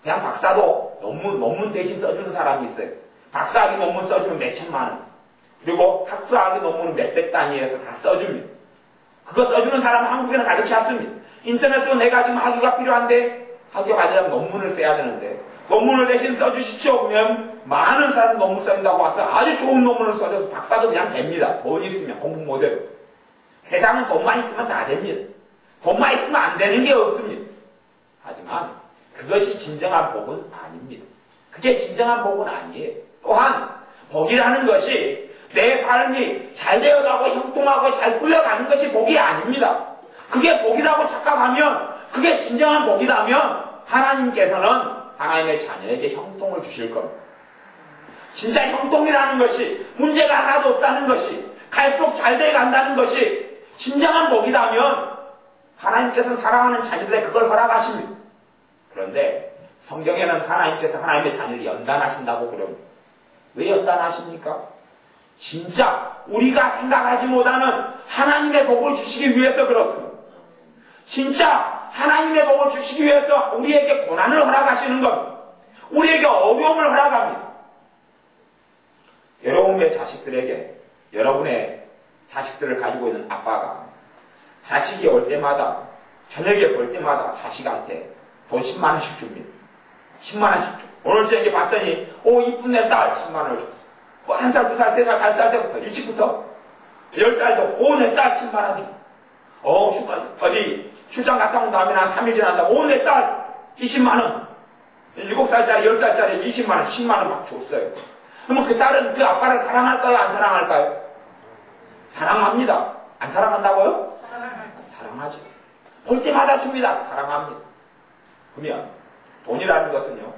그냥 박사도 논문 대신 써주는 사람이 있어요. 박사학위 논문 써주면 몇 천만 원. 그리고 학사학위 논문은 몇백 단위에서 다 써줍니다. 그거 써주는 사람은 한국에는 가득 찼습니다. 인터넷으로 내가 지금 학위가 필요한데, 학위가 받으려면 논문을 써야 되는데, 논문을 대신 써주십시오. 그러면 많은 사람이 논문 쓴다고 와서 아주 좋은 논문을 써줘서 박사도 그냥 됩니다. 돈 있으면, 공부 못해도. 세상은 돈만 있으면 다 됩니다. 돈만 있으면 안 되는 게 없습니다. 하지만 그것이 진정한 복은 아닙니다. 그게 진정한 복은 아니에요. 또한 복이라는 것이 내 삶이 잘 되어가고 형통하고 잘 풀려가는 것이 복이 아닙니다. 그게 복이라고 착각하면, 그게 진정한 복이라면 하나님께서는 하나님의 자녀에게 형통을 주실 겁니다. 진짜 형통이라는 것이, 문제가 하나도 없다는 것이, 갈수록 잘 되어간다는 것이 진정한 복이라면 하나님께서 사랑하는 자녀들에게 그걸 허락하십니다. 그런데 성경에는 하나님께서 하나님의 자녀를 연단하신다고 그럽니다. 왜 연단하십니까? 진짜 우리가 생각하지 못하는 하나님의 복을 주시기 위해서 그렇습니다. 진짜 하나님의 복을 주시기 위해서 우리에게 고난을 허락하시는 겁니다. 우리에게 어려움을 허락합니다. 여러분의 자식들에게, 여러분의 자식들을 가지고 있는 아빠가 자식이 올 때마다, 저녁에 볼 때마다 자식한테 돈 10만 원씩 줍니다. 10만 원씩 줘. 오늘 저녁에 봤더니, 이쁜 내 딸 10만 원을 줬어. 1살, 2살, 3살, 5살 때부터, 일찍부터 10살도, 내 딸 10만 원 줘. 어디 출장 갔다 온 다음에 한 3일 지난다고, 내 딸 20만 원. 7살짜리, 10살짜리 20만 원, 10만 원 막 줬어요. 그러면 그 딸은 그 아빠를 사랑할까요? 안 사랑할까요? 사랑합니다. 안 사랑한다고요? 사랑하죠. 볼 때마다 줍니다. 사랑합니다. 그러면 돈이라는 것은요,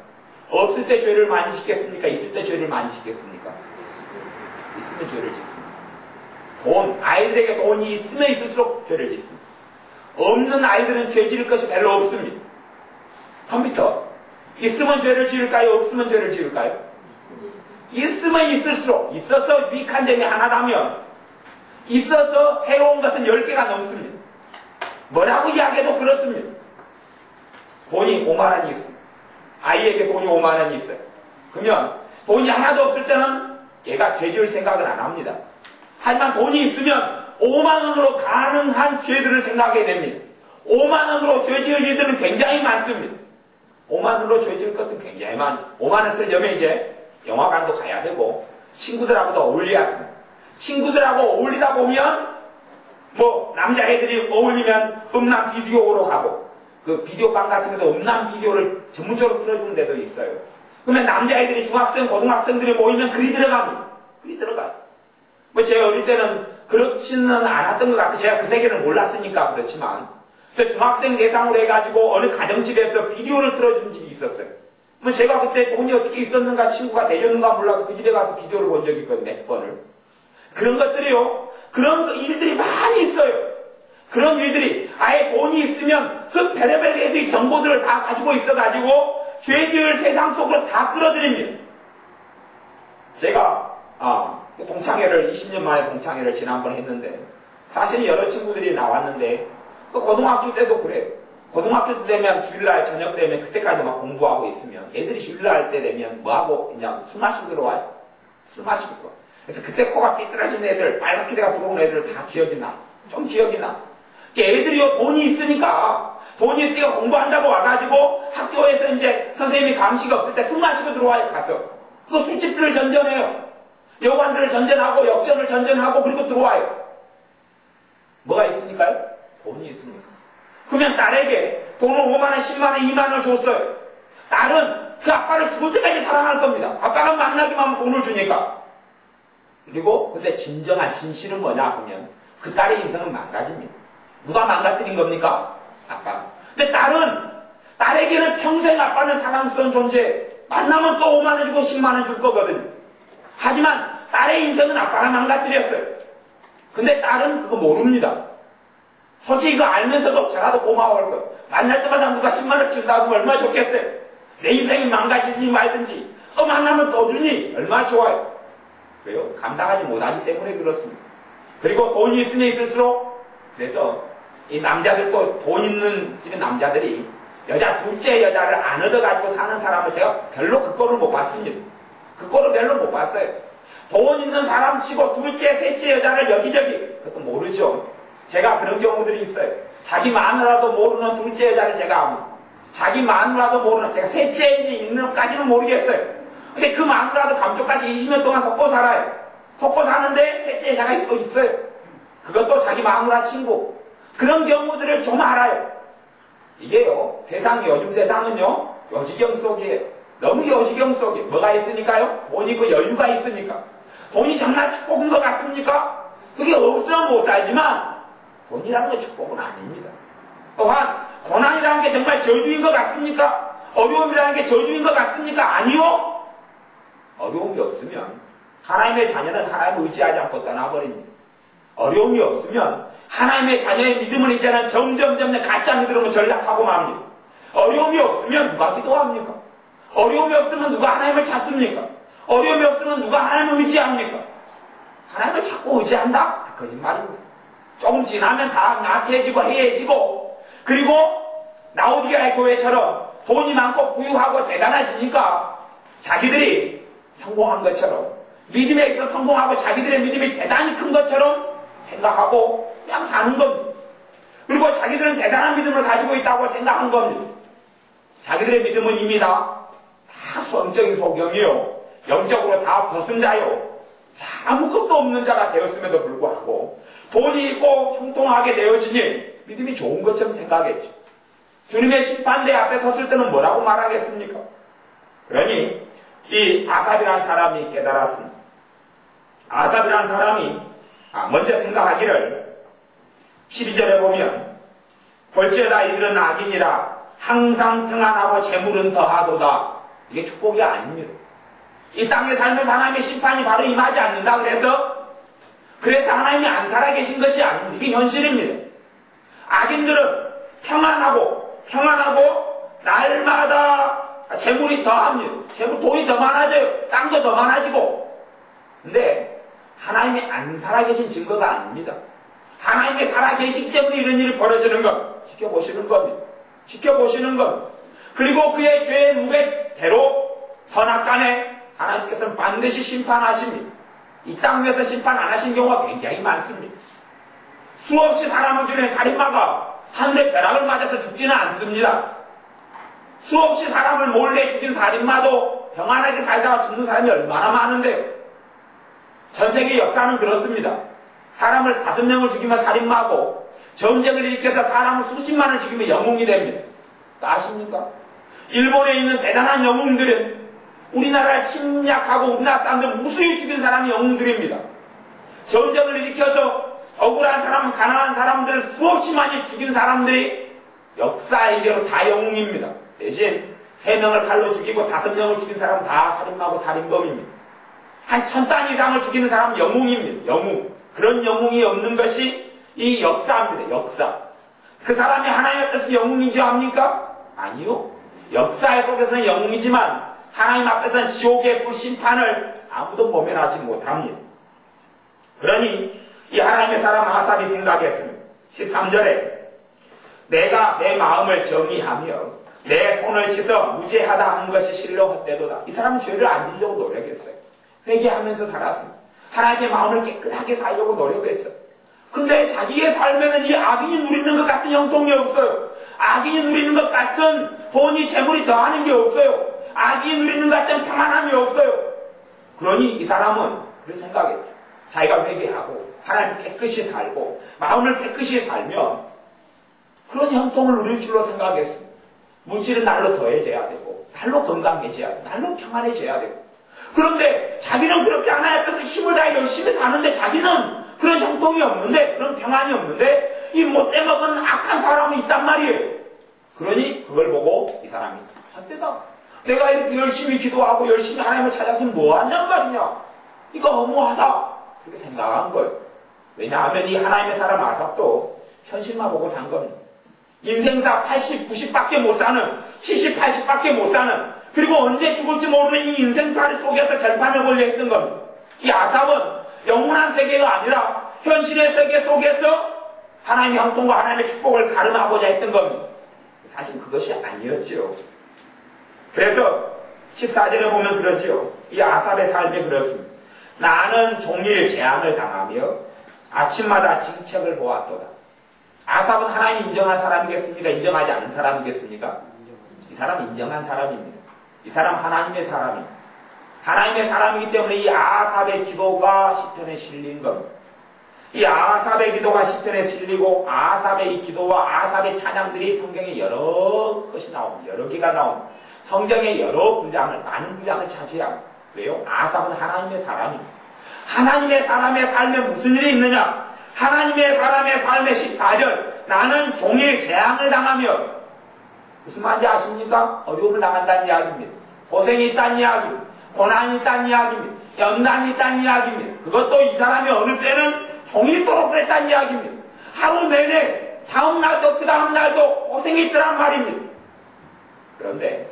없을 때 죄를 많이 짓겠습니까? 있을 때 죄를 많이 짓겠습니까? 있으면 죄를 짓습니다. 아이들에게 돈이 있으면 있을수록 죄를 짓습니다. 없는 아이들은 죄 지을 것이 별로 없습니다. 컴퓨터, 있으면 죄를 지을까요? 없으면 죄를 지을까요? 있으면 있을수록, 있어서 유익한 점이 하나라면 있어서 해로운 것은 10개가 넘습니다. 뭐라고 이야기해도 그렇습니다. 돈이 5만 원이 있습니다. 아이에게 돈이 5만 원이 있어요. 그러면 돈이 하나도 없을 때는 얘가 죄 지을 생각을 안 합니다. 하지만 돈이 있으면 5만 원으로 가능한 죄들을 생각하게 됩니다. 5만 원으로 죄 지을 일들은 굉장히 많습니다. 5만 원으로 죄 지을 것은 굉장히 많아요. 5만 원 쓰려면 이제 영화관도 가야 되고 친구들하고도 어울려야 됩니다. 친구들하고 어울리다 보면 남자애들이 어울리면 음란 비디오로 가고, 그 비디오방 같은 데도 음란 비디오를 전문적으로 틀어주는 데도 있어요. 그러면 남자애들이 중학생, 고등학생들이 모이면 그리 들어갑니다. 그리 들어가요. 제가 어릴 때는 그렇지는 않았던 것 같아요. 제가 그 세계를 몰랐으니까 그렇지만. 중학생 대상으로 해가지고 어느 가정집에서 비디오를 틀어준 집이 있었어요. 제가 그때 돈이 어떻게 있었는가, 친구가 대줬는가 몰라도 그 집에 가서 비디오를 본 적이 있거든요. 몇 번을. 그런 것들이요. 그런 일들이 많이 있어요. 그런 일들이, 아예 돈이 있으면 그 별의별 애들이 정보들을 다 가지고 있어가지고 죄 지을 세상 속으로 다 끌어들입니다. 제가 동창회를 20년 만에 동창회를 지난번 했는데, 사실 여러 친구들이 나왔는데 그 고등학교 때도 그래요. 고등학교 때 되면 주일날 저녁 되면 그때까지 막 공부하고 있으면 애들이 주일날 때 되면 뭐하고 그냥 술 마시고 들어와요. 술 마시고 들어와. 그래서 그때 코가 삐뚤어진 애들, 빨갛게 돼가 들어온 애들 다 기억이 나. 좀 기억이 나. 애들이요 돈이 있으니까 공부한다고 와가지고 학교에서 이제 선생님이 감시가 없을 때 술 마시고 들어와요. 가서 그 술집들을 전전해요. 여관들을 전전하고 역전을 전전하고 그리고 들어와요. 뭐가 있으니까요? 돈이 있으니까. 그러면 딸에게 돈을 5만원, 10만원, 2만원을 줬어요. 딸은 그 아빠를 죽을 때까지 사랑할 겁니다. 아빠가 만나기만 하면 돈을 주니까. 그리고 근데 진실은 뭐냐 하면 그 딸의 인생은 망가집니다. 누가 망가뜨린 겁니까? 아빠. 근데 딸에게는 평생 아빠는 사랑스러운 존재. 만나면 또 5만원 주고 10만원 줄 거거든요. 하지만 딸의 인생은 아빠가 망가뜨렸어요. 근데 딸은 그거 모릅니다. 솔직히 그거 알면서도 저라도 고마워할 거예요. 만날 때마다 누가 10만원 준다고 하면 얼마나 좋겠어요. 내 인생이 망가지지 말든지 만나면 또 주니 얼마나 좋아요. 왜요? 감당하지 못하기 때문에 그렇습니다. 그리고 돈이 있으면 있을수록 그래서 이 남자들도 돈 있는 집의 남자들이 둘째 여자를 안 얻어가지고 사는 사람을 제가 별로 그 꼴을 못 봤습니다. 그 꼴을 별로 못 봤어요. 돈 있는 사람 치고 둘째, 셋째 여자를 여기저기 그것도 모르죠. 제가 그런 경우들이 있어요. 자기 마누라도 모르는 둘째 여자를 제가 아무 자기 마누라도 모르는 제가 셋째인지 있는까지는 모르겠어요. 근데 그 마누라도 감쪽같이 20년 동안 속고 살아요. 속고 사는데 셋째 여자가 또 있어요. 그것도 자기 마누라 친구. 그런 경우들을 좀 알아요. 이게요, 요즘 세상은요, 여지경 속이에요. 너무 여지경 속에 뭐가 있으니까요? 돈이 있고 여유가 있으니까. 돈이 정말 축복인 것 같습니까? 그게 없으면 못 살지만 돈이라는 게 축복은 아닙니다. 또한 고난이라는 게 정말 저주인 것 같습니까? 어려움이라는 게 저주인 것 같습니까? 아니요. 어려움이 없으면 하나님의 자녀는 하나님을 의지하지 않고 떠나버립니다. 어려움이 없으면 하나님의 자녀의 믿음을 이제는 점점 가짜 믿음으로 전락하고 맙니다. 어려움이 없으면 누가 기도합니까? 어려움이 없으면 누가 하나님을 찾습니까? 어려움이 없으면 누가 하나님을 의지합니까? 하나님을 자꾸 의지한다? 거짓말입니다. 조금 지나면 다 나태해지고 해해지고 그리고 라오디게아의 교회처럼 돈이 많고 부유하고 대단해지니까 자기들이 성공한 것처럼 믿음에 있어 성공하고 자기들의 믿음이 대단히 큰 것처럼 생각하고 그냥 사는 겁니다. 그리고 자기들은 대단한 믿음을 가지고 있다고 생각한 겁니다. 자기들의 믿음은 이미 다 수험적인 소경이요. 영적으로 다 벗은 자요. 아무것도 없는 자가 되었음에도 불구하고 돈이 있고 형통하게 되어지니 믿음이 좋은 것처럼 생각했죠. 주님의 심판대 앞에 섰을 때는 뭐라고 말하겠습니까? 그러니 이 아삽이라는 사람이 깨달았습니다. 아삽이라는 사람이 먼저 생각하기를 12절에 보면 볼지어다 이들은 악인이라 항상 평안하고 재물은 더하도다. 이게 축복이 아닙니다. 이 땅에 살면서 하나님의 심판이 바로 임하지 않는다 그래서 하나님이 안 살아계신 것이 아닙니다. 이게 현실입니다. 악인들은 평안하고 날마다 재물이 더합니다. 돈이 더 많아져요. 땅도 더 많아지고. 근데 하나님이 안 살아계신 증거가 아닙니다. 하나님이 살아계시기 때문에 이런 일이 벌어지는 것 지켜보시는 겁니다. 그리고 그의 죄의 무게대로 선악간에 하나님께서는 반드시 심판하십니다. 이 땅 위에서 심판 안 하신 경우가 굉장히 많습니다. 수없이 사람을 죽이는 살인마가 하늘의 벼락을 맞아서 죽지는 않습니다. 수없이 사람을 몰래 죽인 살인마도 평안하게 살다가 죽는 사람이 얼마나 많은데요. 전 세계 역사는 그렇습니다. 사람을 5명을 죽이면 살인마고 전쟁을 일으켜서 사람을 수십만을 죽이면 영웅이 됩니다. 아십니까? 일본에 있는 대단한 영웅들은 우리나라를 침략하고 우리나라 사람들 무수히 죽인 사람이 영웅들입니다. 전쟁을 일으켜서 억울한 사람, 가난한 사람들을 수없이 많이 죽인 사람들이 역사의 이래로 다 영웅입니다. 대신 3명을 칼로 죽이고 5명을 죽인 사람은 다 살인마고 살인범입니다. 한 1000단 이상을 죽이는 사람은 영웅입니다. 영웅. 그런 영웅이 없는 것이 이 역사입니다. 역사. 그 사람이 하나님 앞에서 영웅인지 압니까? 아니요. 역사 속에서는 영웅이지만 하나님 앞에서는 지옥의 불심판을 아무도 모면하지 못합니다. 그러니 이 하나님의 사람 아삽이 생각했습니다. 13절에 내가 내 마음을 정의하며 내 손을 씻어 무죄하다 하는 것이 실로 헛되도다. 이 사람은 죄를 안 지려고 노력했어요. 회개하면서 살았습니다. 하나님의 마음을 깨끗하게 살려고 노력했어요. 근데 자기의 삶에는 이 악인이 누리는 것 같은 형통이 없어요. 악인이 누리는 것 같은 돈이 재물이 더하는 게 없어요. 악인이 누리는 것 같은 평안함이 없어요. 그러니 이 사람은 그렇게 생각했죠. 자기가 회개하고 하나님 깨끗이 살고 마음을 깨끗이 살면 그런 형통을 누릴 줄로 생각했습니다. 물질은 날로 더해져야 되고 날로 건강해져야 되고 날로 평안해져야 되고 그런데 자기는 그렇게 하나님 앞에서 힘을 다해 열심히 사는데 자기는 그런 형통이 없는데 그런 평안이 없는데 이 못돼 먹은 악한 사람이 있단 말이에요. 그러니 그걸 보고 이 사람이 헛되다. 내가 이렇게 열심히 기도하고 열심히 하나님을 찾았으면 뭐하냔 말이냐. 이거 허무하다. 그렇게 생각한 거예요. 왜냐하면 이 하나님의 사람 아삽도 현실만 보고 산 겁니다. 인생사 80, 90밖에 못 사는 70, 80밖에 못 사는 그리고 언제 죽을지 모르는 이 인생살 속에서 결판을 걸려 있던 겁니다. 이 아삽은 영원한 세계가 아니라 현실의 세계 속에서 하나님의 형통과 하나님의 축복을 가름하고자 했던 겁니다. 사실 그것이 아니었죠. 그래서 14절에 보면 그러지요. 이 아삽의 삶이 그렇습니다. 나는 종일 재앙을 당하며 아침마다 징책을 보았도다. 아삽은 하나님 인정한 사람이겠습니까? 인정하지 않은 사람이겠습니까? 이 사람은 인정한 사람입니다. 이 사람 하나님의 사람입니다. 하나님의 사람이기 때문에 이 아삽의 기도가 시편에 실린 겁니다. 이 아삽의 기도가 시편에 실리고 아삽의 이 기도와 아삽의 찬양들이 성경에 여러 것이 나옵니다. 여러 개가 나옵니다. 성경의 여러 분량을 많은 분량을 차지하고 왜요? 아삽은 하나님의 사람입니다. 하나님의 사람의 삶에 무슨 일이 있느냐? 하나님의 사람의 삶의 14절 나는 종일 재앙을 당하며 무슨 말인지 아십니까? 어려움을 당한다는 이야기입니다. 고생이 있다는 이야기입니다. 고난이 있다는 이야기입니다. 연단이 있다는 이야기입니다. 그것도 이 사람이 어느 때는 종일토록 그랬다는 이야기입니다. 하루 내내 다음 날도 그 다음 날도 고생이 있더란 말입니다. 그런데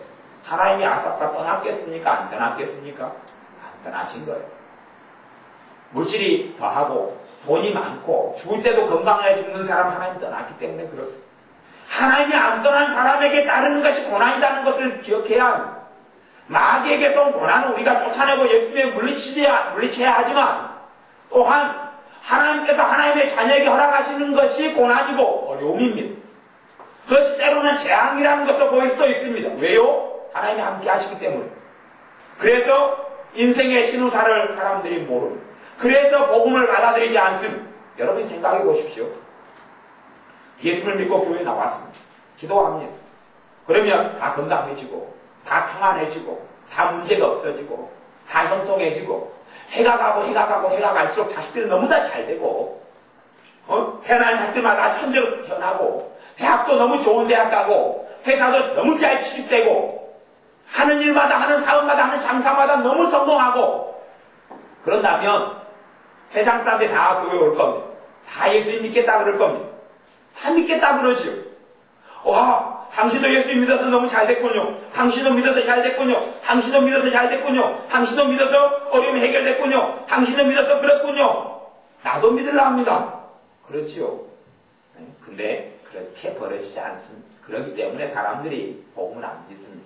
하나님이 아삽과 떠났겠습니까? 안 떠났겠습니까? 안 떠나신 거예요. 물질이 더하고 돈이 많고 죽을 때도 건강해 죽는 사람 하나님 떠났기 때문에 그렇습니다. 하나님이 안 떠난 사람에게 따르는 것이 고난이라는 것을 기억해야 합니다. 마귀에게서 온 고난은 우리가 쫓아내고 예수님에 물리쳐야 하지만 또한 하나님께서 하나님의 자녀에게 허락하시는 것이 고난이고 어려움입니다. 그것이 때로는 재앙이라는 것을 보일 수도 있습니다. 왜요? 하나님이 함께 하시기 때문에. 그래서 인생의 신우사를 사람들이 모릅니다. 그래서 복음을 받아들이지 않습니다. 여러분이 생각해 보십시오. 예수를 믿고 교회에 나왔습니다. 기도합니다. 그러면 다 건강해지고 다 평안해지고 다 문제가 없어지고 다 형통해지고 해가 갈수록 자식들이 너무나 잘 되고 태어난 자식들마다 천재로 태어나고 대학도 너무 좋은 대학 가고 회사도 너무 잘 취직되고 하는 일마다 하는 사업마다 하는 장사마다 너무 성공하고 그런다면 세상 사람들이 다 교회에 올 겁니다. 다 예수님 믿겠다 그럴 겁니다. 다 믿겠다 그러죠. 와, 당신도 예수 믿어서 너무 잘 됐군요. 당신도 믿어서 잘 됐군요. 당신도 믿어서 잘 됐군요. 당신도 믿어서 어려움이 해결됐군요. 당신도 믿어서 그렇군요. 나도 믿으려 합니다. 그렇지요. 근데 그렇게 버릇이지 않습니다. 그렇기 때문에 사람들이 복음을 안 믿습니다.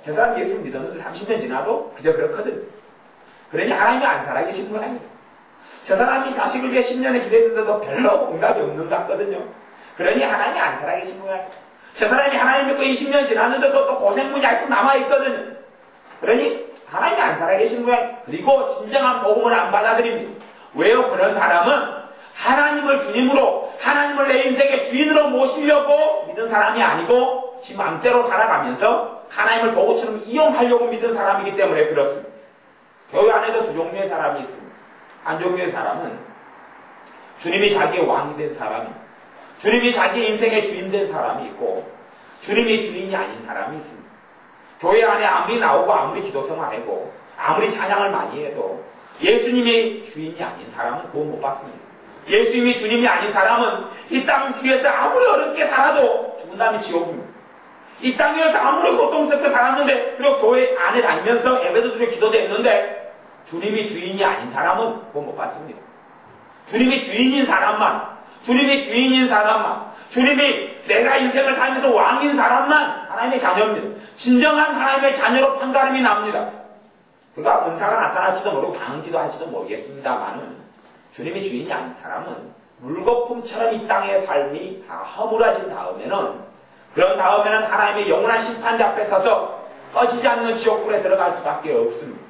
저 사람 예수 믿었는데 30년 지나도 그저 그렇거든요. 그러니 하나님이 안 살아계신 건 아닙니다. 저 사람이 자식을 위해 10년에 기도했는데도 별로 응답이 없는 것 같거든요. 그러니 하나님이 안 살아계신 거야. 저 사람이 하나님 믿고 20년 지났는데도 또 고생문이 아직도 남아있거든요. 그러니 하나님이 안 살아계신 거야. 그리고 진정한 복음을 안 받아들입니다. 왜요? 그런 사람은 하나님을 주님으로, 하나님을 내 인생의 주인으로 모시려고 믿은 사람이 아니고 지 맘대로 살아가면서 하나님을 도구처럼 이용하려고 믿은 사람이기 때문에 그렇습니다. 교회 안에도 두 종류의 사람이 있습니다. 한 종류의 사람은 주님이 자기의 왕이 된 사람입니다. 주님이 자기 인생의 주인 된 사람이 있고 주님이 주인이 아닌 사람이 있습니다. 교회 안에 아무리 나오고 아무리 기도 생활하고 아무리 찬양을 많이 해도 예수님이 주인이 아닌 사람은 구원 못 받습니다. 예수님이 주님이 아닌 사람은 이 땅 위에서 아무리 어렵게 살아도 죽은 다음에 지옥입니다. 이 땅 위에서 아무리 고통스럽게 살았는데 그리고 교회 안에 다니면서 예배도 드리고 기도도 했는데 주님이 주인이 아닌 사람은 구원 못 받습니다. 주님이 주인인 사람만 주님이 내가 인생을 살면서 왕인 사람만 하나님의 자녀입니다. 진정한 하나님의 자녀로 판가름이 납니다. 그가 은사가 나타날지도 모르고 방지도 할지도 모르겠습니다만은 주님이 주인이 아닌 사람은 물거품처럼 이 땅의 삶이 다 허물어진 다음에는 그런 다음에는 하나님의 영원한 심판대 앞에 서서 꺼지지 않는 지옥불에 들어갈 수밖에 없습니다.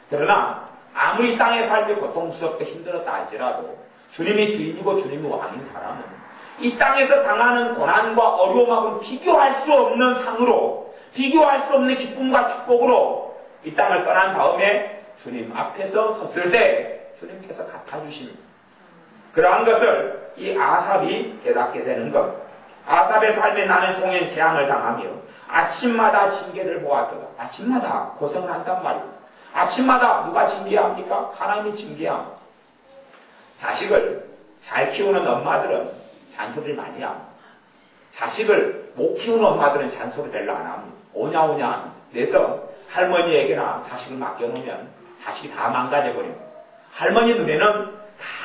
그러나 아무리 땅의 삶이 고통스럽고 힘들었다 할지라도 주님이 주인이고 주님이 왕인 사람은 이 땅에서 당하는 고난과 어려움하고는 비교할 수 없는 상으로 비교할 수 없는 기쁨과 축복으로 이 땅을 떠난 다음에 주님 앞에서 섰을 때 주님께서 갚아주십니다. 그러한 것을 이 아삽이 깨닫게 되는 것. 아삽의 삶에 나는 종일 재앙을 당하며 아침마다 징계를 보았도다. 아침마다 고생을 한단 말이에요. 아침마다 누가 징계합니까? 하나님이 징계합니다. 자식을 잘 키우는 엄마들은 잔소리를 많이 합니다. 자식을 못 키우는 엄마들은 잔소리 별로 안 합니다. 오냐오냐 합니다. 그래서 할머니에게나 자식을 맡겨놓으면 자식이 다 망가져버립니다. 할머니 눈에는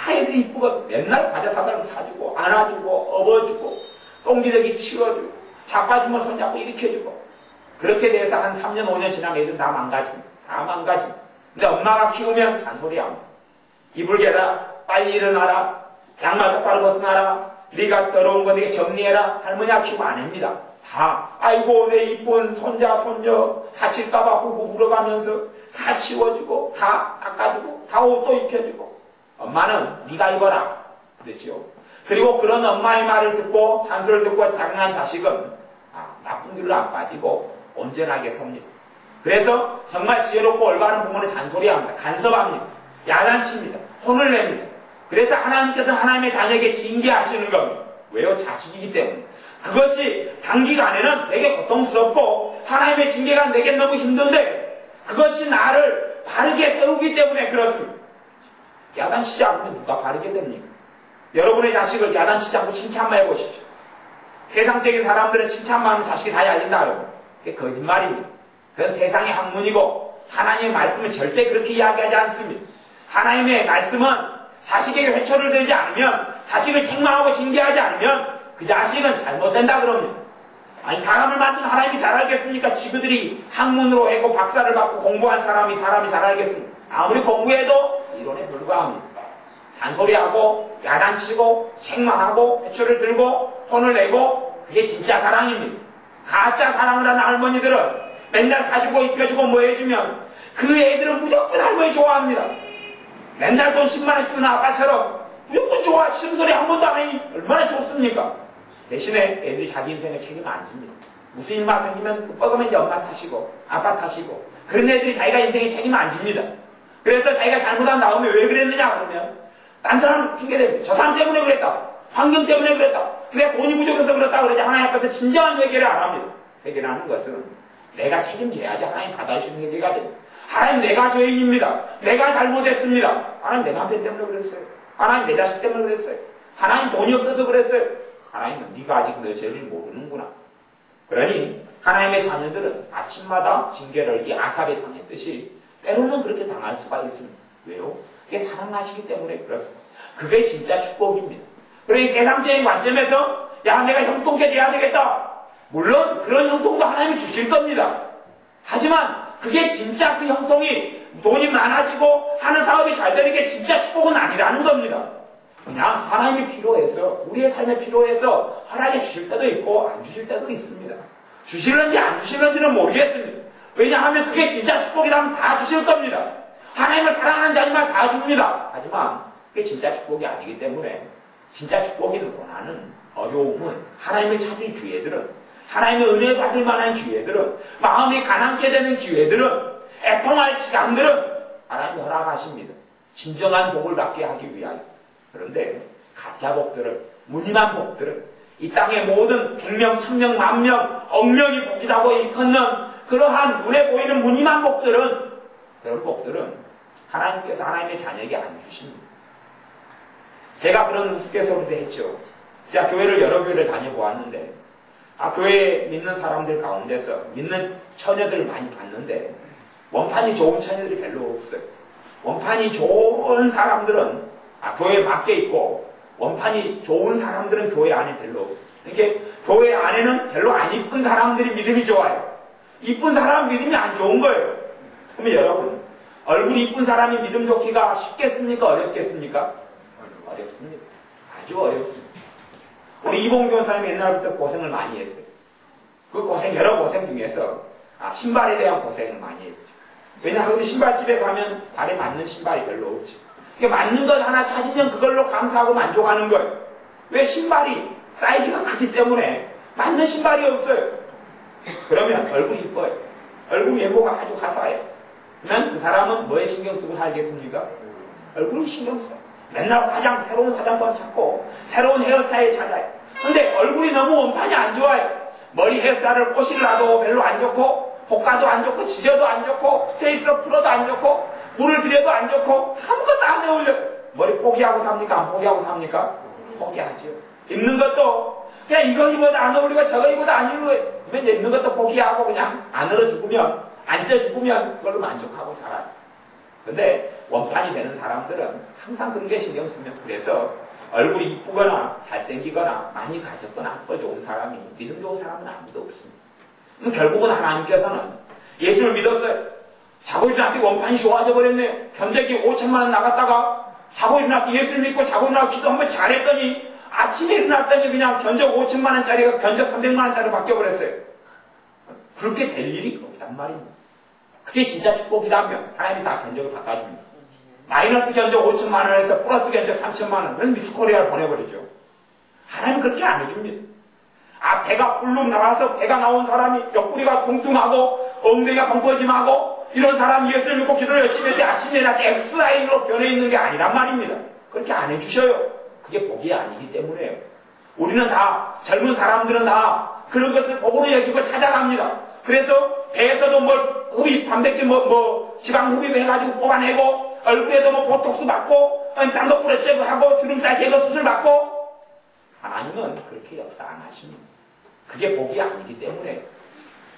다 애들이 이쁘거든. 맨날 과자 사다를 사주고 안아주고 업어주고 똥기저귀 치워주고 자빠지면 손잡고 일으켜주고 그렇게 돼서 한 3년 5년 지나면 애들은 다 망가집니다. 다 망가집니다. 근데 엄마가 키우면 잔소리합니다. 이불 개라, 빨리 일어나라, 양말 똑바로 벗어나라, 네가 더러운 거 네가 정리해라. 할머니가 키우면 안 합니다. 다 아이고 내 이쁜 손자 손녀 다칠까봐 후후 불어가면서 다 치워주고 다 닦아주고 다 옷도 입혀주고 엄마는 네가 입어라 그랬지요. 그리고 그런 엄마의 말을 듣고 잔소리를 듣고 장난한 자식은 나쁜 길로 안 빠지고 온전하게 섭니다. 그래서 정말 지혜롭고 올바른 부모는 잔소리합니다. 간섭합니다. 야단칩니다. 혼을 냅니다. 그래서 하나님께서 하나님의 자녀에게 징계하시는 겁니다. 왜요? 자식이기 때문에. 그것이 단기간에는 내게 고통스럽고 하나님의 징계가 내게 너무 힘든데 그것이 나를 바르게 세우기 때문에 그렇습니다. 야단치지 않으면 누가 바르게 됩니까? 여러분의 자식을 야단치지 않고 칭찬만 해보십시오. 세상적인 사람들은 칭찬만 하면 자식이 다 yar린다 여러분. 그게 거짓말입니다. 그건 세상의 학문이고 하나님의 말씀은 절대 그렇게 이야기하지 않습니다. 하나님의 말씀은 자식에게 회초를 들지 않으면 자식을 책망하고 징계하지 않으면 그 자식은 잘못된다 그럽니다. 아니 사람을 만든 하나님이 잘 알겠습니까? 지그들이 학문으로 해고 박사를 받고 공부한 사람이 잘 알겠습니까? 아무리 공부해도 이론에 불과합니다. 잔소리하고 야단치고 책망하고 회초를 들고 혼을 내고 그게 진짜 사랑입니다. 가짜 사랑을 하는 할머니들은 맨날 사주고 입혀주고 뭐 해주면 그 애들은 무조건 할머니 좋아합니다. 맨날 돈 10만원씩 주는 아빠처럼 무조건 좋아. 싫은 소리 한 번도 안 하니 얼마나 좋습니까? 대신에 애들이 자기 인생에 책임 안 집니다. 무슨 일만 생기면 그 뻐그면 이제 엄마 탓이고 아빠 탓이고 그런 애들이 자기가 인생에 책임 안 집니다. 그래서 자기가 잘못한 다음에 왜 그랬느냐 그러면 딴 사람 핑계대고 저 사람 때문에 그랬다. 환경 때문에 그랬다. 그래 돈이 부족해서 그랬다 그러지 하나님 앞에서 진정한 얘기를 안 합니다. 회개하는 것은 내가 책임져야지 하나님 받아주시는 회개가 됩니다. 하나님 내가 죄인입니다. 내가 잘못했습니다. 하나님 내 남편 때문에 그랬어요. 하나님 내 자식 때문에 그랬어요. 하나님 돈이 없어서 그랬어요. 하나님은 네가 아직 너 죄를 모르는구나. 그러니 하나님의 자녀들은 아침마다 징계를 이 아삽에 당했듯이 때로는 그렇게 당할 수가 있습니다. 왜요? 그게 사랑하시기 때문에 그렇습니다. 그게 진짜 축복입니다. 그러니 세상적인 관점에서 야 내가 형통케 돼야 되겠다. 물론 그런 형통도 하나님이 주실 겁니다. 하지만 그게 진짜 그 형통이 돈이 많아지고 하는 사업이 잘 되는 게 진짜 축복은 아니라는 겁니다. 그냥 하나님이 필요해서 우리의 삶에 필요해서 허락해 주실 때도 있고 안 주실 때도 있습니다. 주실는지 안 주실는지는 모르겠습니다. 왜냐하면 그게 진짜 축복이라면 다 주실 겁니다. 하나님을 사랑하는 자니만 다 줍니다. 하지만 그게 진짜 축복이 아니기 때문에 진짜 축복이든 고난은 어려움은 하나님을 찾을 기회들은 하나님의 은혜 받을 만한 기회들은 마음이 가난케 되는 기회들은 애통할 시간들은 하나님이 허락하십니다. 진정한 복을 받게 하기 위하여. 그런데 가짜 복들은 무늬만 복들은 이 땅의 모든 100명, 1000명, 10,000명, 억명이 복이라고 일컫는 그러한 눈에 보이는 무늬만 복들은 그런 복들은 하나님께서 하나님의 자녀에게 안 주십니다. 제가 그런 우스갯소리도 했죠. 제가 교회를 여러 교회를 다녀보았는데 교회에 믿는 사람들 가운데서 믿는 처녀들을 많이 봤는데 원판이 좋은 처녀들이 별로 없어요. 원판이 좋은 사람들은 교회 밖에 있고 원판이 좋은 사람들은 교회 안에 별로 없어요. 이렇게 교회 안에는 별로 안 이쁜 사람들이 믿음이 좋아요. 이쁜 사람은 믿음이 안 좋은 거예요. 그러면 여러분, 얼굴 이쁜 사람이 믿음 좋기가 쉽겠습니까? 어렵겠습니까? 어렵습니다. 아주 어렵습니다. 우리 이봉 교사님이 옛날부터 고생을 많이 했어요. 그 고생, 여러 고생 중에서 신발에 대한 고생을 많이 했죠. 왜냐하면 신발집에 가면 발에 맞는 신발이 별로 없죠. 맞는 것 하나 찾으면 그걸로 감사하고 만족하는 거예요. 왜? 신발이 사이즈가 크기 때문에 맞는 신발이 없어요. 그러면 얼굴이 이뻐요. 얼굴 외모가 아주 화사해요. 그러면 그 사람은 뭐에 신경 쓰고 살겠습니까? 얼굴을 신경 써요. 맨날 새로운 화장법 찾고 새로운 헤어스타일 찾아요. 근데 얼굴이 너무 원판이 안 좋아요. 머리 헤어스타일을 꼬실라도 별로 안 좋고, 볶아도 안 좋고, 지져도 안 좋고, 스테이스로 풀어도 안 좋고, 물을 들여도 안 좋고, 아무것도 안 어울려. 머리 포기하고 삽니까? 안 포기하고 삽니까? 포기하죠. 입는 것도 그냥 이거 입어도 안 어울리고 저거 입어도 안 어울리고, 그러면 입는 것도 포기하고 그냥 안으로 죽으면, 앉아 죽으면 그걸로 만족하고 살아요. 근데 원판이 되는 사람들은 항상 그런 게 신경 쓰면, 그래서 얼굴이 이쁘거나 잘생기거나 많이 가졌거나 뭐 좋은 사람이, 믿음 좋은 사람은 아무도 없습니다. 그럼 결국은 하나님께서는 예수를 믿었어요. 자고 일어났기 원판이 좋아져 버렸네요. 견적이 5천만 원 나갔다가 자고 일어났기 예수를 믿고 자고 일어나고 기도 한번 잘했더니 아침에 일어났더니 그냥 견적 5천만 원짜리가 견적 300만 원짜리로 바뀌어버렸어요. 그렇게 될 일이 없단 말입니다. 그게 진짜 축복이라면 하나님이 다 견적을 바꿔줍니다. 마이너스 견적 5천만 원에서 플러스 견적 3천만 원은 미스코리아를 보내버리죠. 하나님은 그렇게 안 해줍니다. 배가 불룩 나와서 배가 나온 사람이 옆구리가 퉁퉁하고 엉덩이가 벙퍼짐하고 이런 사람이 예수를 믿고 기도를 열심히 했는데 아침에 일어나서 X라인으로 변해 있는 게 아니란 말입니다. 그렇게 안 해주셔요. 그게 복이 아니기 때문에요. 우리는 다, 젊은 사람들은 다 그런 것을 복으로 여기고 찾아갑니다. 그래서 배에서도 흡입, 단백질 지방 흡입 해가지고 뽑아내고, 얼굴에도 보톡스 받고, 쌍꺼풀에 제거하고, 주름살 제거 수술 받고, 하나님은 그렇게 역사 안 하십니다. 그게 복이 아니기 때문에.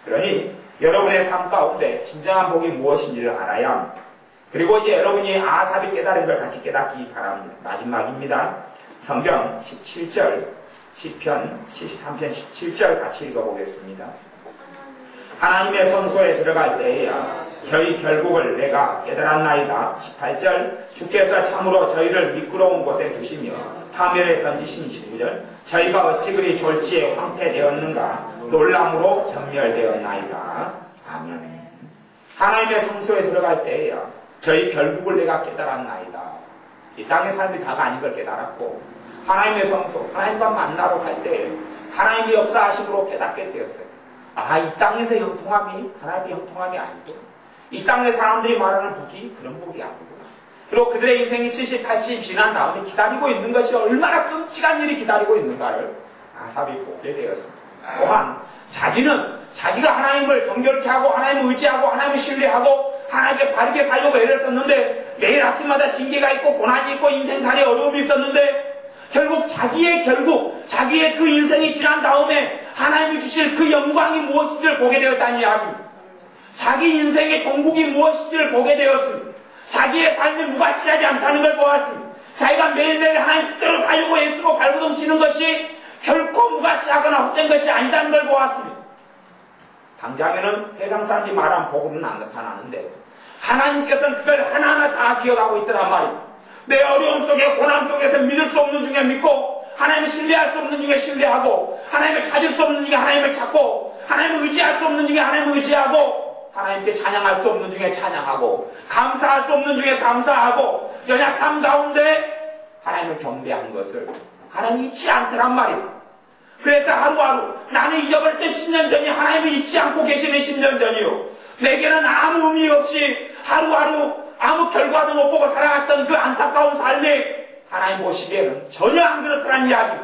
그러니 여러분의 삶 가운데 진정한 복이 무엇인지를 알아야 합니다. 그리고 이제 여러분이 아삽이 깨달은 걸 같이 깨닫기 바랍니다. 마지막입니다. 성경 17절, 시편 73편 17절 같이 읽어보겠습니다. 하나님의 성소에 들어갈 때에야 저희 결국을 내가 깨달았나이다. 18절, 주께서 참으로 저희를 미끄러운 곳에 두시며 파멸에 던지신 19절, 저희가 어찌 그리 졸지에 황폐되었는가 놀람으로 전멸되었나이다. 아멘. 하나님의 성소에 들어갈 때에야 저희 결국을 내가 깨달았나이다. 이 땅의 삶이 다가 아닌 걸 깨달았고, 하나님의 성소, 하나님과 만나러 갈 때 하나님의 역사하심으로 깨닫게 되었어요. 이 땅에서 형통함이 하나님의 형통함이 아니고, 이 땅의 사람들이 말하는 복이 그런 복이 아니고, 그리고 그들의 인생이 70, 80 지난 다음에 기다리고 있는 것이 얼마나 끔찍한 일이 기다리고 있는가를 아삽이 보게 되었습니다. 또한 자기가 하나님을 정결케 하고 하나님을 의지하고 하나님을 신뢰하고 하나님께 바르게 살려고 애를 썼는데, 매일 아침마다 징계가 있고 고난이 있고 인생살이에 어려움이 있었는데, 결국 자기의 그 인생이 지난 다음에 하나님이 주실 그 영광이 무엇인지를 보게 되었다는 이야기입니다. 자기 인생의 종국이 무엇인지를 보게 되었습니다. 자기의 삶이 무가치하지 않다는 걸 보았습니다. 자기가 매일매일 하나님 뜻대로 살려고 애쓰고 발버둥치는 것이 결코 무가치하거나 헛된 것이 아니다는 걸 보았습니다. 당장에는 세상 사람이 말한 복음은 안 나타나는데 하나님께서는 그걸 하나하나 다 기억하고 있더란 말입니다. 내 어려움 속에 고난 속에서 믿을 수 없는 중에 믿고, 하나님을 신뢰할 수 없는 중에 신뢰하고, 하나님을 찾을 수 없는 중에 하나님을 찾고, 하나님을 의지할 수 없는 중에 하나님을 의지하고, 하나님께 찬양할 수 없는 중에 찬양하고, 감사할 수 없는 중에 감사하고, 연약함 가운데 하나님을 경배한 것을 하나님이 잊지 않더란 말이에요. 그래서 하루하루 나는 잊어버렸던 10년 전이 하나님을 잊지 않고 계시는 10년 전이요, 내게는 아무 의미 없이 하루하루 아무 결과도 못 보고 살아갔던 그 안타까운 삶이 하나님 보시기에는 전혀 안 그렇더란 이야기.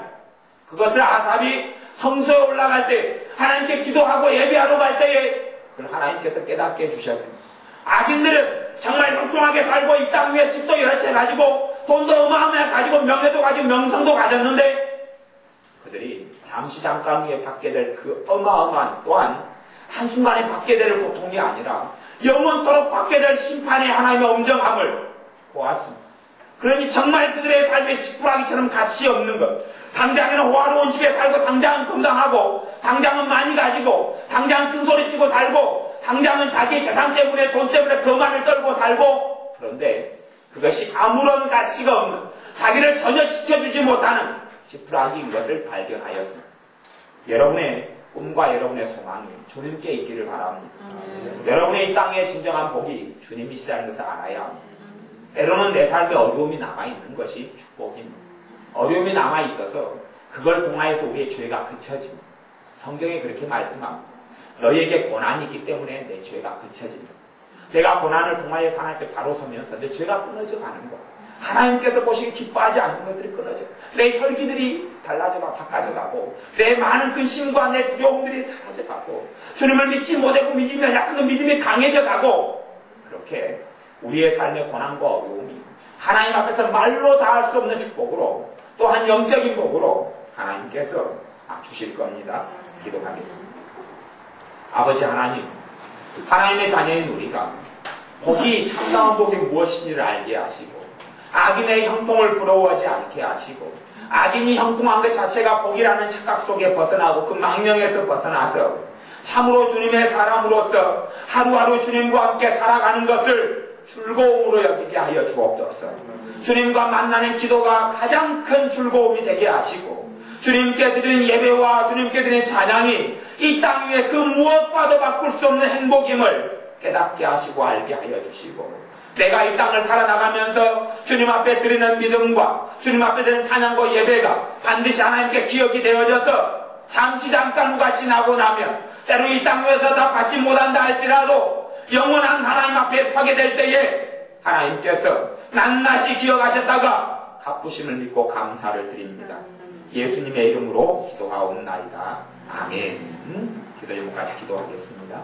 그것을 아삽이 성소에 올라갈 때, 하나님께 기도하고 예배하러 갈 때에 그걸 하나님께서 깨닫게 해주셨습니다. 악인들은 정말 뚱뚱하게 살고 이 땅 위에 집도 여러 채 가지고 돈도 어마어마하게 가지고 명예도 가지고 명성도 가졌는데, 그들이 잠깐 후에 받게 될 그 어마어마한, 또한 한순간에 받게 될 고통이 아니라 영원토록 받게 될 심판의 하나님의 엄정함을 보았습니다. 그러니 정말 그들의 삶에 지푸라기처럼 가치 없는 것. 당장에는 호화로운 집에 살고, 당장은 건강하고, 당장은 많이 가지고, 당장은 큰소리치고 살고, 당장은 자기의 재산 때문에, 돈 때문에 거만을 떨고 살고, 그런데 그것이 아무런 가치가 없는, 자기를 전혀 지켜주지 못하는 지푸라기인 것을 발견하였습니다. 여러분의 꿈과 여러분의 소망이 주님께 있기를 바랍니다. 여러분의 이 땅의 진정한 복이 주님이시라는 것을 알아야 합니다. 때로는 내 삶에 어려움이 남아있는 것이 축복입니다. 어려움이 남아있어서 그걸 통하여서 우리의 죄가 그쳐집니다. 성경에 그렇게 말씀합니다. 너희에게 고난이 있기 때문에 내 죄가 그쳐집니다. 내가 고난을 통하여서 하나님께 바로 서면서 내 죄가 끊어져 가는 것. 하나님께서 보시기 기뻐하지 않는 것들이 끊어져. 내 혈기들이 달라져가 바꿔져가고, 내 많은 근심과 내 두려움들이 사라져가고, 주님을 믿지 못하고 믿으면 약간 그 믿음이 강해져가고, 그렇게 우리의 삶의 고난과 어려움이 하나님 앞에서 말로 다 할 수 없는 축복으로, 또한 영적인 복으로 하나님께서 주실 겁니다. 기도하겠습니다. 아버지 하나님, 하나님의 자녀인 우리가 복이 참다운 복이 무엇인지를 알게 하시고, 악인의 형통을 부러워하지 않게 하시고, 악인이 형통한 것 자체가 복이라는 착각 속에 벗어나고 그 망령에서 벗어나서 참으로 주님의 사람으로서 하루하루 주님과 함께 살아가는 것을 즐거움으로 여기게 하여 주옵소서. 주님과 만나는 기도가 가장 큰 즐거움이 되게 하시고, 주님께 드리는 예배와 주님께 드리는 찬양이 이 땅 위에 그 무엇과도 바꿀 수 없는 행복임을 깨닫게 하시고 알게 하여 주시고, 내가 이 땅을 살아나가면서 주님 앞에 드리는 믿음과 주님 앞에 드리는 찬양과 예배가 반드시 하나님께 기억이 되어져서 잠깐 후가 지나고 나면 때로 이 땅 위에서 다 받지 못한다 할지라도 영원한 하나님 앞에 서게 될 때에 하나님께서 낱낱이 기억하셨다가 갚으심을 믿고 감사를 드립니다. 예수님의 이름으로 기도하옵나이다. 아멘. 기도 제목까지 기도하겠습니다.